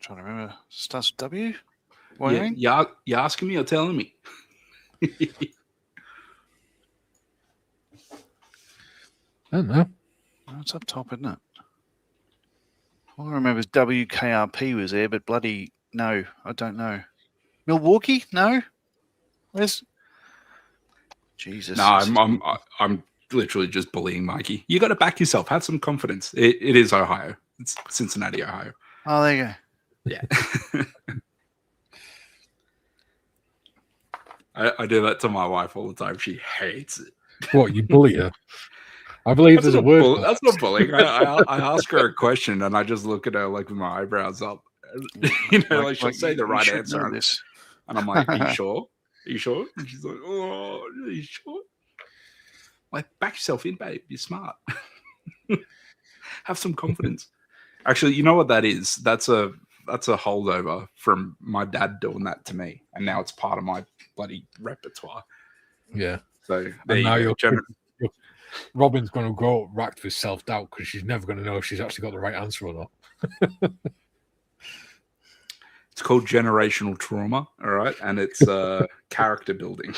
Trying to remember. Starts with W? Yeah, you're asking me or telling me? I don't know. Oh, it's up top, isn't it? All I remember is WKRP was there, but bloody no, I don't know. Milwaukee? No. Where's? Jesus. No, I'm literally just bullying Mikey. You got to back yourself. Have some confidence. It is Ohio. It's Cincinnati, Ohio. Oh, there you go. Yeah. I do that to my wife all the time. She hates it. What, you bully her? I believe there's a word for That's not bullying. I ask her a question and I just look at her like with my eyebrows up. Like she'll say the right answer. And I'm like, are you sure? Are you sure? And she's like, oh, are you sure? Like, back yourself in, babe. You're smart. Have some confidence. Actually, you know what that is? That's a holdover from my dad doing that to me, and now it's part of my bloody repertoire. Yeah. So and now Robin's going to grow up racked with self-doubt because she's never going to know if she's actually got the right answer or not. It's called generational trauma, all right, and it's character building.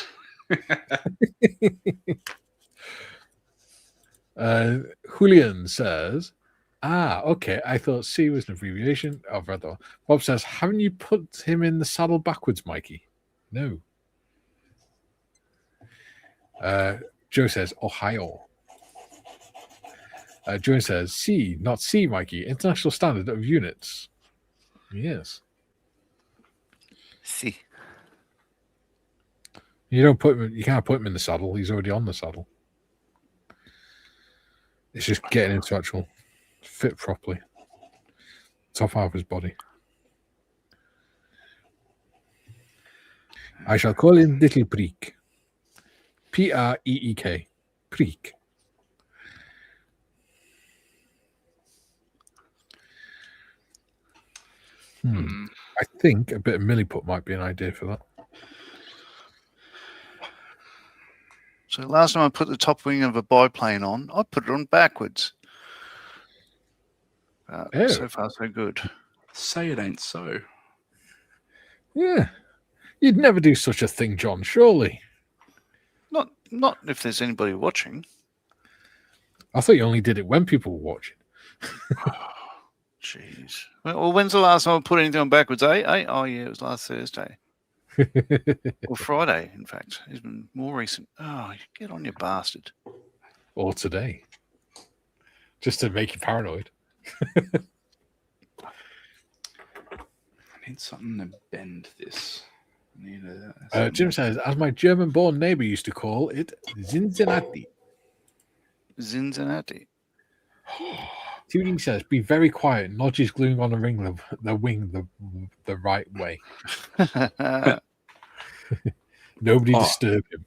Julian says, okay, I thought C was an abbreviation. I've read that one. Bob says, haven't you put him in the saddle backwards, Mikey? No. Joe says, Ohio. Joe says, C, not C, Mikey. International Standard of Units. Yes. C. You can't put him in the saddle. He's already on the saddle. It's just getting into actual fit properly. Top half of his body. I shall call him Little Preek. Preek. Preek. I think a bit of milliput might be an idea for that. So last time I put the top wing of a biplane on, I put it on backwards. So far, so good. Say it ain't so. Yeah. You'd never do such a thing, John, surely. Not if there's anybody watching. I thought you only did it when people were watching. Jeez. Well, when's the last time I put anything on backwards, eh? Oh, yeah, it was last Thursday. Or Friday, in fact. It's been more recent. Oh, get on, you bastard. Or today. Just to make you paranoid. I need something to bend this. Jim says, as my German-born neighbor used to call it, Cincinnati. Cincinnati. Tuning says, be very quiet. Nodge is gluing on the wing the right way. Nobody disturb him.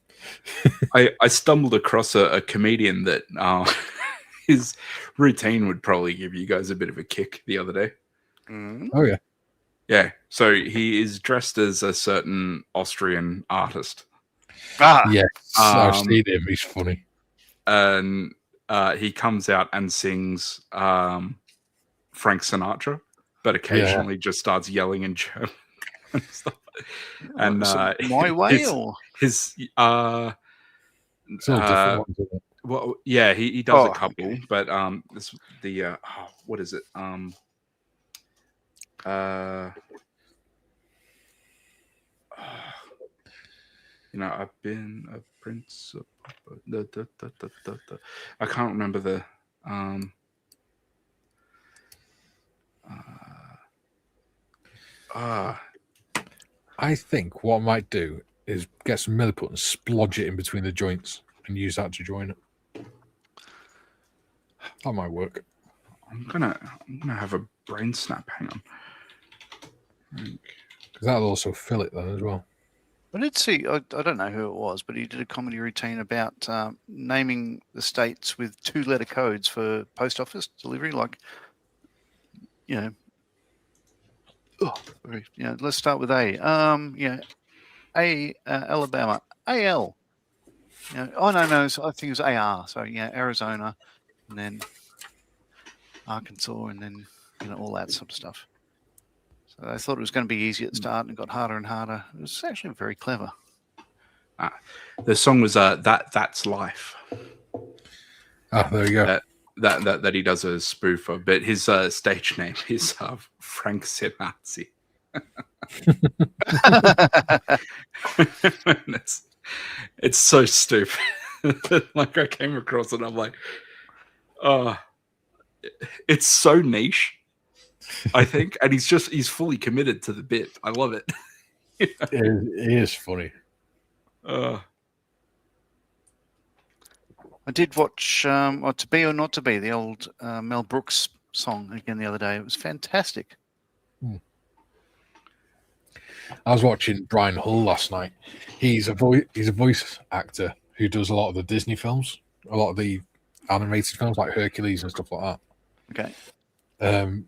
I stumbled across a comedian that his routine would probably give you guys a bit of a kick the other day. Oh, yeah. Yeah. So he is dressed as a certain Austrian artist. Yes. I've seen him. He's funny. And he comes out and sings Frank Sinatra, but occasionally just starts yelling in German and stuff. And my way or his it's all different ones, isn't it? well, yeah, he does a couple, okay. But this the what is it? I've been a prince of I can't remember the I think what I might do is get some milliput and splodge it in between the joints and use that to join it. That might work. I'm gonna have a brain snap. Hang on. Because that'll also fill it then as well. I did see, I don't know who it was, but he did a comedy routine about naming the states with 2-letter codes for post office delivery. Like, let's start with A. Alabama, AL. No, I think it was AR. So, Arizona, and then Arkansas, and then, all that sort of stuff. So I thought it was going to be easy at the start, and it got harder and harder. It was actually very clever. The song was That's Life. Oh, there you go. That he does a spoof of, but his stage name is Frank Sinatra. It's so stupid. Like, I came across it, I'm like, it's so niche, I think, and he's fully committed to the bit. I love it. It is funny. I did watch To Be or Not to Be, the old Mel Brooks song again the other day. It was fantastic. I was watching Brian Hull last night. He's a voice actor who does a lot of the Disney films, a lot of the animated films like Hercules and stuff like Okay. that.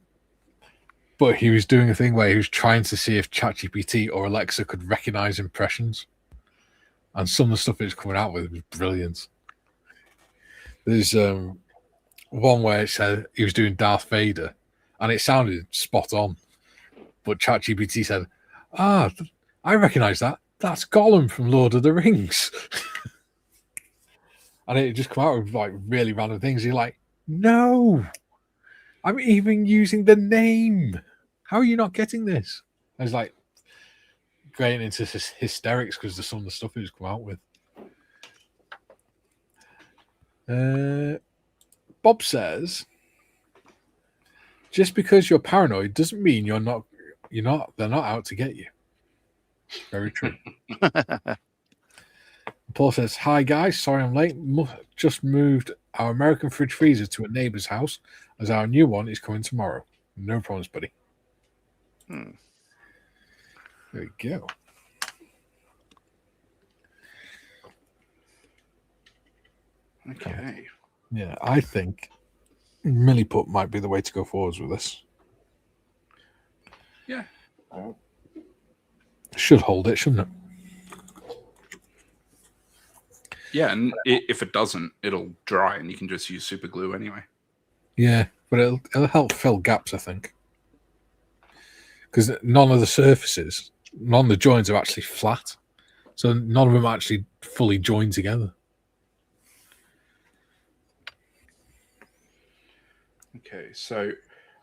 But he was doing a thing where he was trying to see if ChatGPT or Alexa could recognize impressions, and some of the stuff it was coming out with was brilliant. There's one where it said he was doing Darth Vader, and it sounded spot on. But ChatGPT said, I recognize that. That's Gollum from Lord of the Rings. And it just come out with like really random things. You're like, no, I'm even using the name. How are you not getting this? I was like going into hysterics because of some of the stuff he was come out with. Bob says, just because you're paranoid doesn't mean they're not out to get you. Very true. Paul says, hi guys, sorry I'm late. Just moved our American fridge freezer to a neighbor's house as our new one is coming tomorrow. No problems, buddy. There we go. Okay. Yeah, I think Milliput might be the way to go forwards with this. Yeah. Should hold it, shouldn't it? Yeah, and if it doesn't, it'll dry and you can just use super glue anyway. Yeah, but it'll help fill gaps, I think. Because none of the surfaces, none of the joins are actually flat. So none of them actually fully join together. Okay, so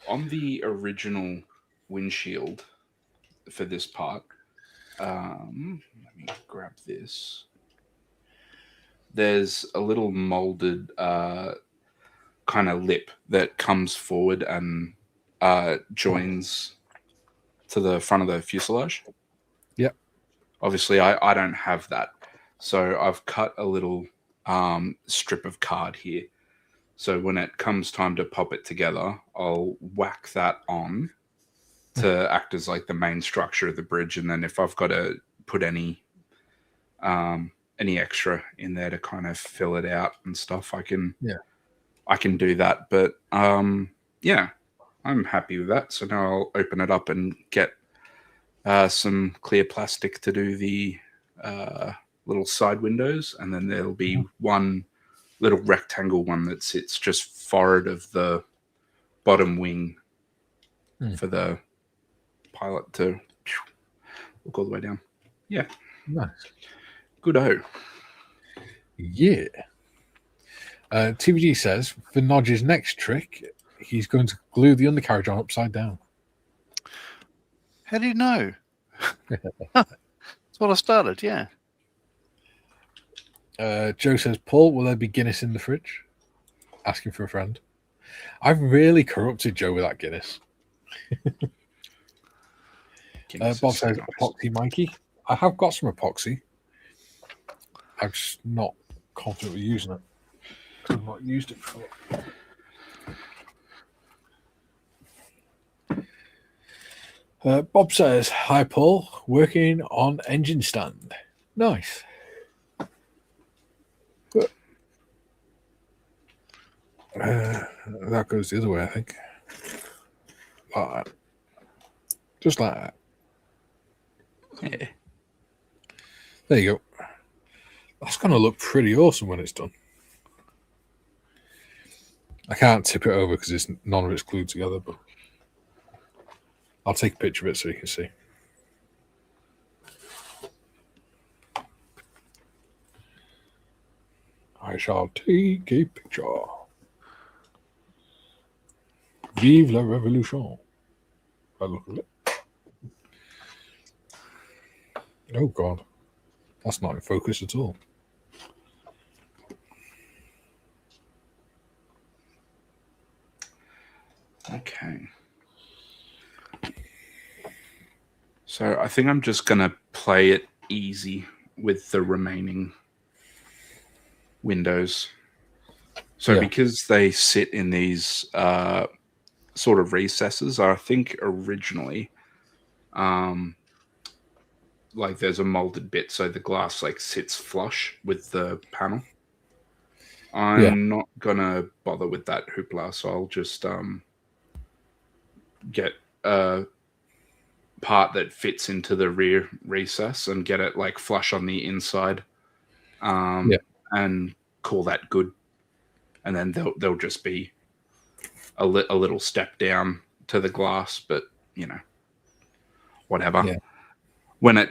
on the original windshield for this part, let me grab this. There's a little molded kind of lip that comes forward and joins to the front of the fuselage. Yep. Obviously, I don't have that. So I've cut a little strip of card here. So when it comes time to pop it together, I'll whack that on to act as like the main structure of the bridge. And then if I've got to put any extra in there to kind of fill it out and stuff, I can do that. But yeah, I'm happy with that. So now I'll open it up and get some clear plastic to do the little side windows, and then there'll be one little rectangle one that sits just forward of the bottom wing for the pilot to look all the way down. Yeah. Nice. Good-o. Yeah. TVG says, for Nodge's next trick, he's going to glue the undercarriage on upside down. How do you know? That's what I started, yeah. Joe says, Paul, will there be Guinness in the fridge? Asking for a friend. I've really corrupted Joe with that Guinness. Bob says, epoxy Mikey. I have got some epoxy. I'm just not confident with using it. I've not used it before. Bob says, hi Paul, working on engine stand. Nice. That goes the other way, I think. Like that. Just like that. Yeah. There you go. That's going to look pretty awesome when it's done. I can't tip it over because none of it's glued together, but I'll take a picture of it so you can see. I shall take a picture. Vive la révolution. I look at it. Oh, God. That's not in focus at all. Okay. So I think I'm just going to play it easy with the remaining windows. So because they sit in these sort of recesses, I think originally, like there's a molded bit, so the glass like sits flush with the panel. I'm not gonna bother with that hoopla, so I'll just get a part that fits into the rear recess and get it like flush on the inside, and call that good. And then they'll just be a little step down to the glass, but you know, whatever. Yeah. When it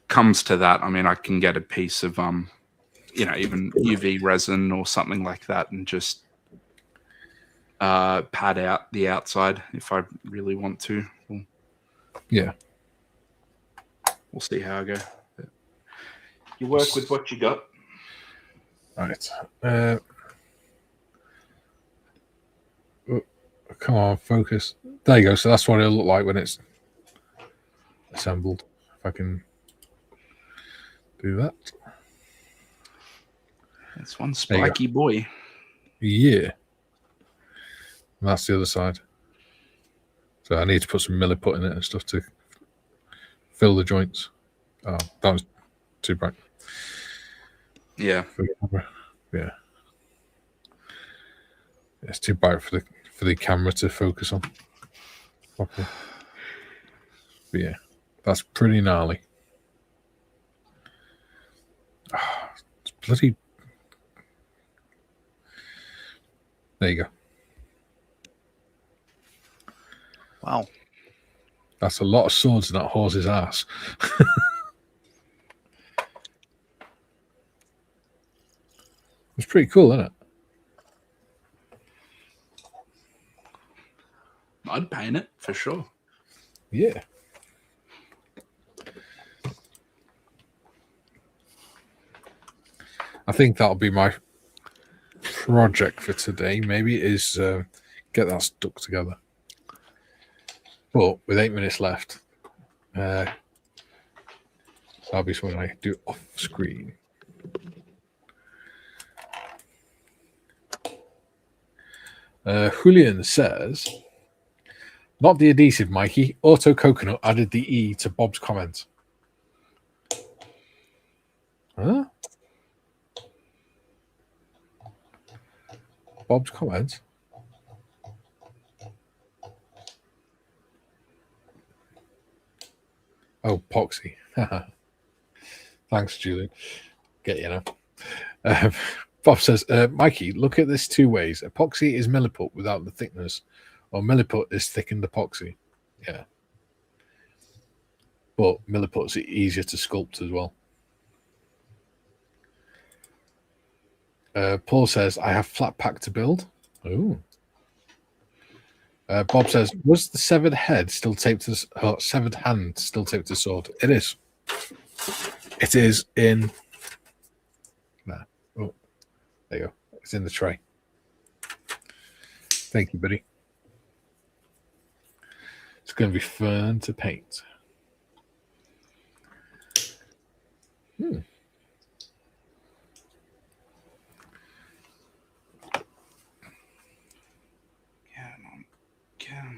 comes to that, I mean, I can get a piece of you know, even UV resin or something like that, and just pad out the outside if I really want to. We'll see how I go. You work with what you got. Right. Come on, focus. There you go. So that's what it'll look like when it's assembled. If I can do that. That's one spiky boy. Yeah. And that's the other side. So I need to put some milliput in it and stuff to fill the joints. Oh, that was too bright. Yeah. Yeah. It's too bright for the camera to focus on properly. But yeah, that's pretty gnarly. It's bloody. There you go. Wow. That's a lot of swords in that horse's ass. It's pretty cool, isn't it? I'd paint it for sure. Yeah. I think that'll be my project for today. Maybe is get that stuck together. But with 8 minutes left, that'll be something I do off screen. Julian says, not the adhesive, Mikey. Auto Coconut added the E to Bob's comment. Huh? Bob's comment? Oh, Poxy. Thanks, Julian. Get you now. Bob says, Mikey, look at this two ways. Epoxy is milliput without the thickness, or milliput is thickened epoxy. Yeah. But milliput's easier to sculpt as well. Paul says, I have flat pack to build. Oh. Bob says, was the severed head still taped to severed hand still taped to sword? It is. It is in. Nah. Oh, there you go. It's in the tray. Thank you, buddy. It's going to be fun to paint. Come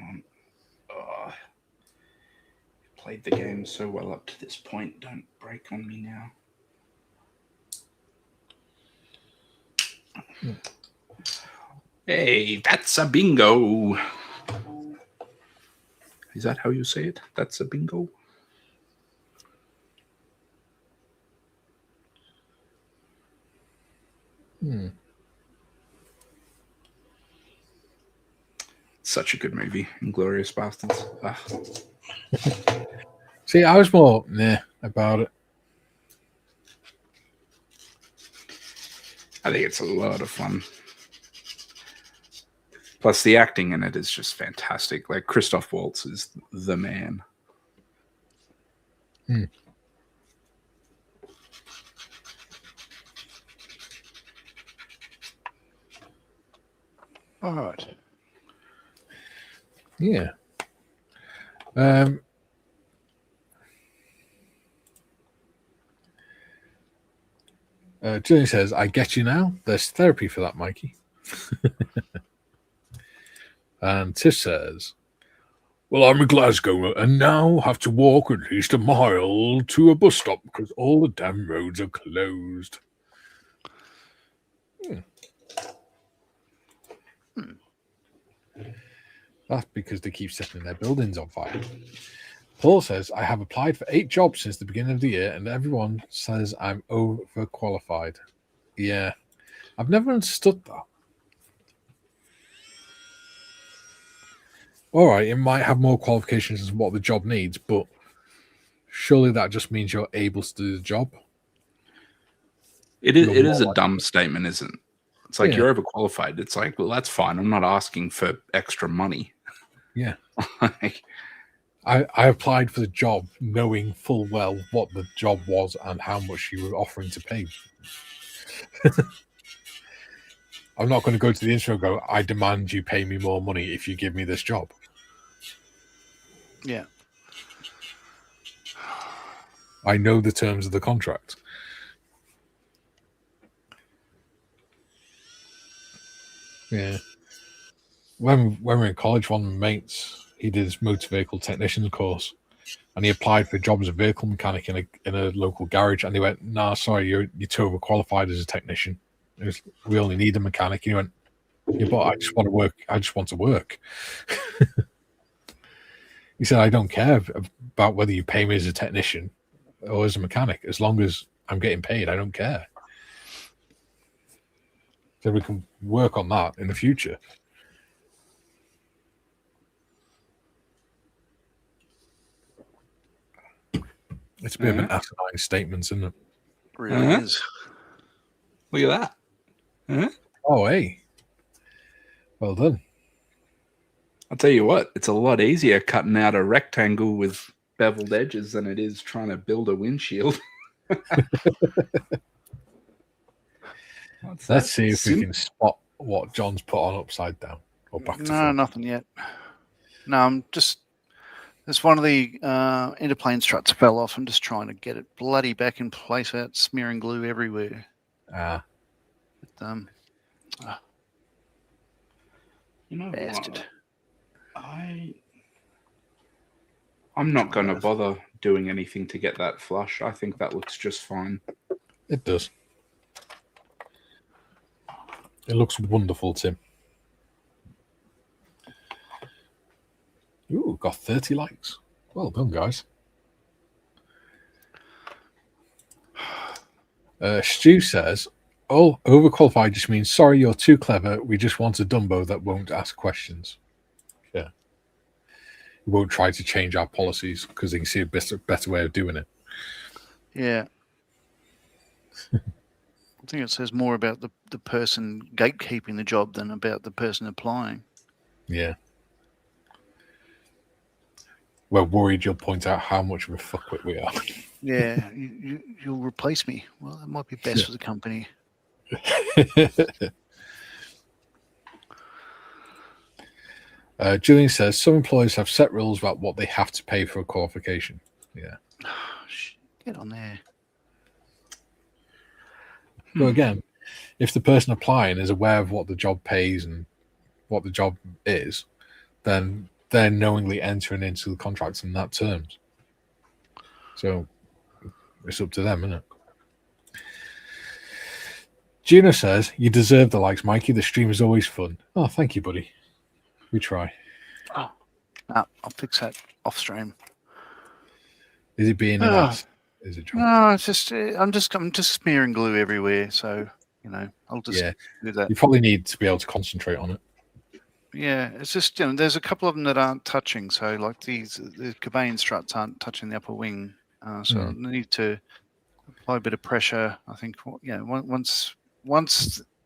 on. Oh, you've played the game so well up to this point. Don't break on me now. Hey, that's a bingo. Is that how you say it? That's a bingo? Such a good movie, Inglourious Bastards. See, I was more about it. I think it's a lot of fun. Plus, the acting in it is just fantastic. Like, Christoph Waltz is the man. All right. Yeah. Julian says, I get you now. There's therapy for that, Mikey. And Tiff says, well, I'm in Glasgow and now have to walk at least a mile to a bus stop because all the damn roads are closed. That's because they keep setting their buildings on fire. Paul says, I have applied for 8 jobs since the beginning of the year and everyone says I'm overqualified. Yeah, I've never understood that. All right, it might have more qualifications than what the job needs, but surely that just means you're able to do the job. It is a dumb statement, isn't it? It's like you're overqualified. It's like, well, that's fine. I'm not asking for extra money. Yeah. I applied for the job knowing full well what the job was and how much you were offering to pay. I'm not going to go to the interview and go, I demand you pay me more money if you give me this job. Yeah. I know the terms of the contract. Yeah. When we were in college, one of my mates, he did his motor vehicle technician course and he applied for a job as a vehicle mechanic in a local garage and they went, nah, sorry, you're too overqualified as a technician. We only need a mechanic. And he went, yeah, but I just want to work. I just want to work. He said, I don't care about whether you pay me as a technician or as a mechanic. As long as I'm getting paid, I don't care. So we can work on that in the future. It's a bit of an asinine statement, isn't it? Really is. Look at that. Oh, hey. Well done. I'll tell you what, it's a lot easier cutting out a rectangle with beveled edges than it is trying to build a windshield. Let's see if we can spot what John's put on upside down or back to front. Nothing yet. No, I'm just... There's one of the interplane struts fell off. I'm just trying to get it bloody back in place without smearing glue everywhere. But, you know, bastard. I'm not going to bother doing anything to get that flush. I think that looks just fine. It does. It looks wonderful, Tim. Ooh, got 30 likes. Well done, guys. Stu says, oh, overqualified just means, sorry, you're too clever. We just want a Dumbo that won't ask questions. Yeah. We won't try to change our policies because they can see a better way of doing it. Yeah. I think it says more about the person gatekeeping the job than about the person applying. Yeah. We're worried you'll point out how much of a fuckwit we are. Yeah, you'll replace me. Well, that might be best for the company. Julian says, some employers have set rules about what they have to pay for a qualification. Yeah. Get on there. So again, if the person applying is aware of what the job pays and what the job is, then they're knowingly entering into the contracts in that terms. So it's up to them, isn't it? Gina says, you deserve the likes, Mikey. The stream is always fun. Oh, thank you, buddy. We try. Oh, no, I'll fix that off stream. Is it being an ass? Is it? No, it's just I'm just smearing glue everywhere. So I'll just do that. You probably need to be able to concentrate on it. Yeah, it's just there's a couple of them that aren't touching. So like the Cobain struts aren't touching the upper wing. So I need to apply a bit of pressure. I think once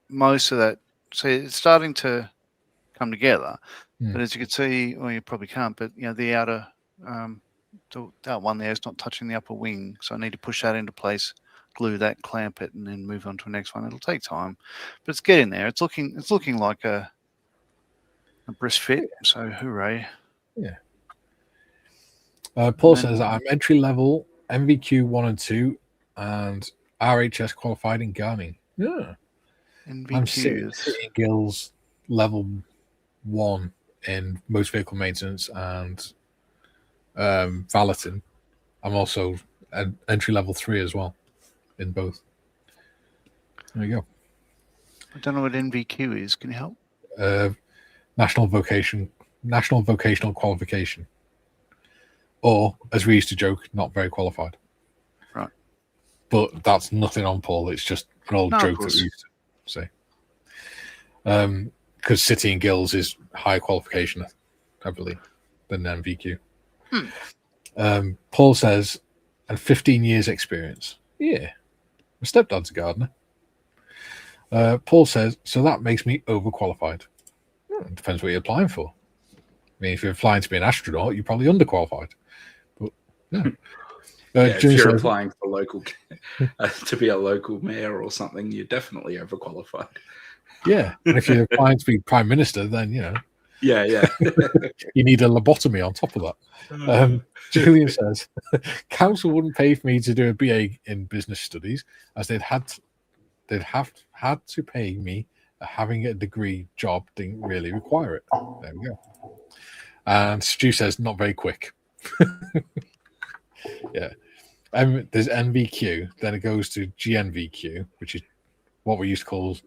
most of that, see, it's starting to come together. But as you can see, well, you probably can't. But the outer that one there is not touching the upper wing, so I need to push that into place, glue that, clamp it, and then move on to the next one. It'll take time, but it's getting there. It's looking like a brisk fit. So hooray! Yeah. Paul says I'm entry level MVQ 1 and 2, and RHS qualified in Garning. Yeah. I'm City Guilds level 1 in motor vehicle maintenance and valeting. I'm also an entry level 3 as well in both. There you go. I don't know what NVQ is. Can you help? National Vocational Qualification. Or, as we used to joke, not very qualified. Right. But that's nothing on Paul. It's just an old joke that we used to say. Because City and Guilds is higher qualification, I believe, than NVQ. Paul says, and 15 years experience. Yeah. My stepdad's a gardener. Paul says, so that makes me overqualified. It depends what you're applying for. I mean, if you're applying to be an astronaut, you're probably underqualified. But yeah. If you're applying for local to be a local mayor or something, you're definitely overqualified. Yeah, and if you're applying to be prime minister, then yeah, you need a lobotomy on top of that. Julian says, council wouldn't pay for me to do a BA in business studies, as they'd have to pay me. Having a degree job didn't really require it. There we go. And Stu says, not very quick. Yeah. There's NVQ, then it goes to GNVQ, which is what we used to call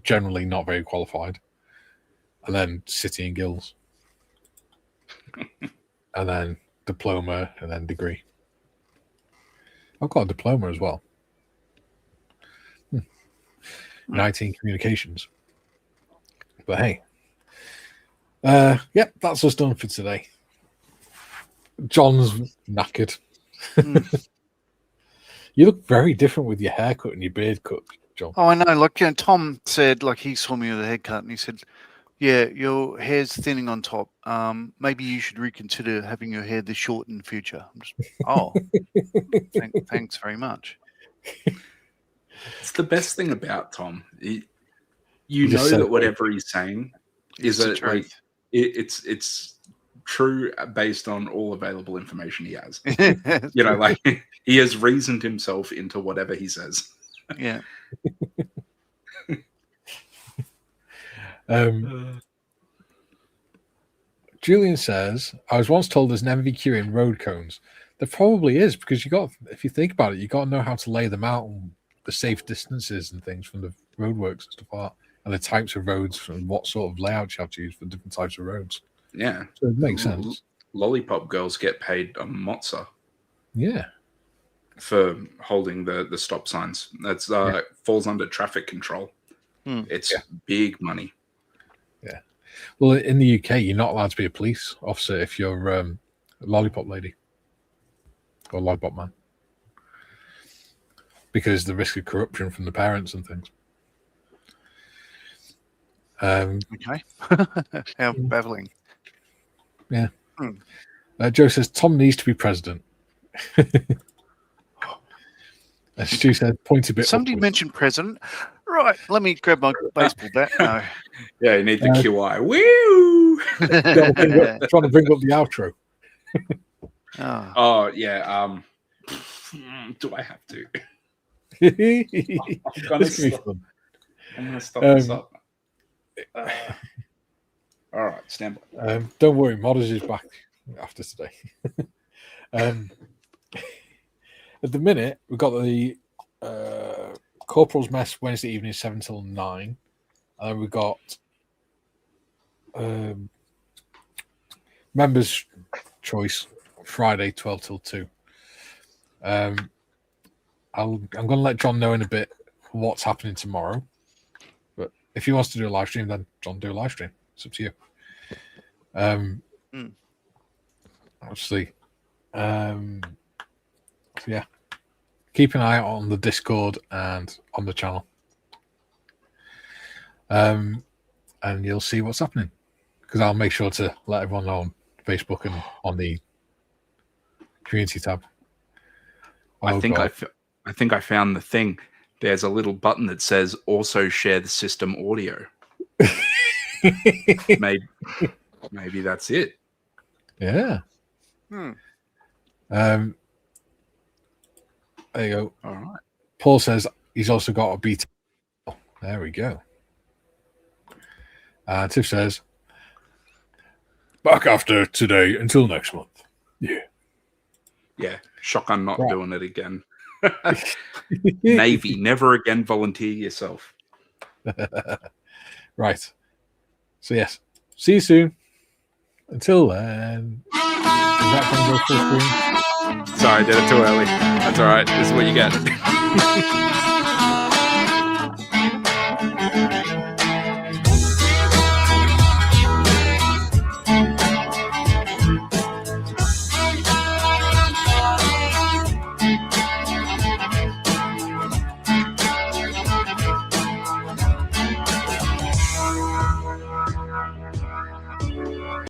generally not very qualified, and then City and Guilds, and then diploma, and then degree. I've got a diploma as well. 19 communications. But hey, that's us done for today. John's knackered. You look very different with your haircut and your beard cut, John. Oh, I know. Like Tom said, like he saw me with a haircut and he said, "Yeah, your hair's thinning on top. Maybe you should reconsider having your hair this short in the future." I'm just, thanks very much. It's the best thing about Tom. You know that whatever he's saying is like it's true based on all available information he has. Like he has reasoned himself into whatever he says. Yeah. Julian says, I was once told there's an MVQ in road cones. There probably is, because if you think about it, you got to know how to lay them out and the safe distances and things from the roadworks and stuff like that, and the types of roads and what sort of layouts you have to use for different types of roads. Yeah. So it makes sense. Lollipop girls get paid a mozza. Yeah. For holding the stop signs. That's falls under traffic control. It's big money. Yeah. Well, in the UK, you're not allowed to be a police officer if you're a lollipop lady or lollipop man, because the risk of corruption from the parents and things. Okay. How baffling. Yeah. Joe says Tom needs to be president. As Stu said, point a bit. Somebody mentioned president. Right, let me grab my baseball bat. No. Yeah, you need the QI. Woo! Trying to bring up the outro. Oh yeah. Do I have to? I'm gonna stop this up. All right, stand by. Don't worry, Modders is back after today. At the minute, we've got the Corporal's Mess Wednesday evening 7 till 9. And then we've got Members' Choice Friday 12 till 2. I'm going to let John know in a bit what's happening tomorrow. But if he wants to do a live stream, then John, do a live stream. It's up to you. Obviously. Yeah. Keep an eye out on the Discord and on the channel. And you'll see what's happening. Because I'll make sure to let everyone know on Facebook and on the community tab. I think I found the thing. There's a little button that says also share the system audio. Maybe that's it. Yeah. There you go. All right. Paul says he's also got a BT. There we go. And Tiff says, back after today until next month. Yeah. Yeah. Shotgun not Right. doing it again. Navy, never again volunteer yourself. Right. So, yes. See you soon. Until then. Is that going to go full screen? Sorry, I did it too early. That's all right. This is what you get.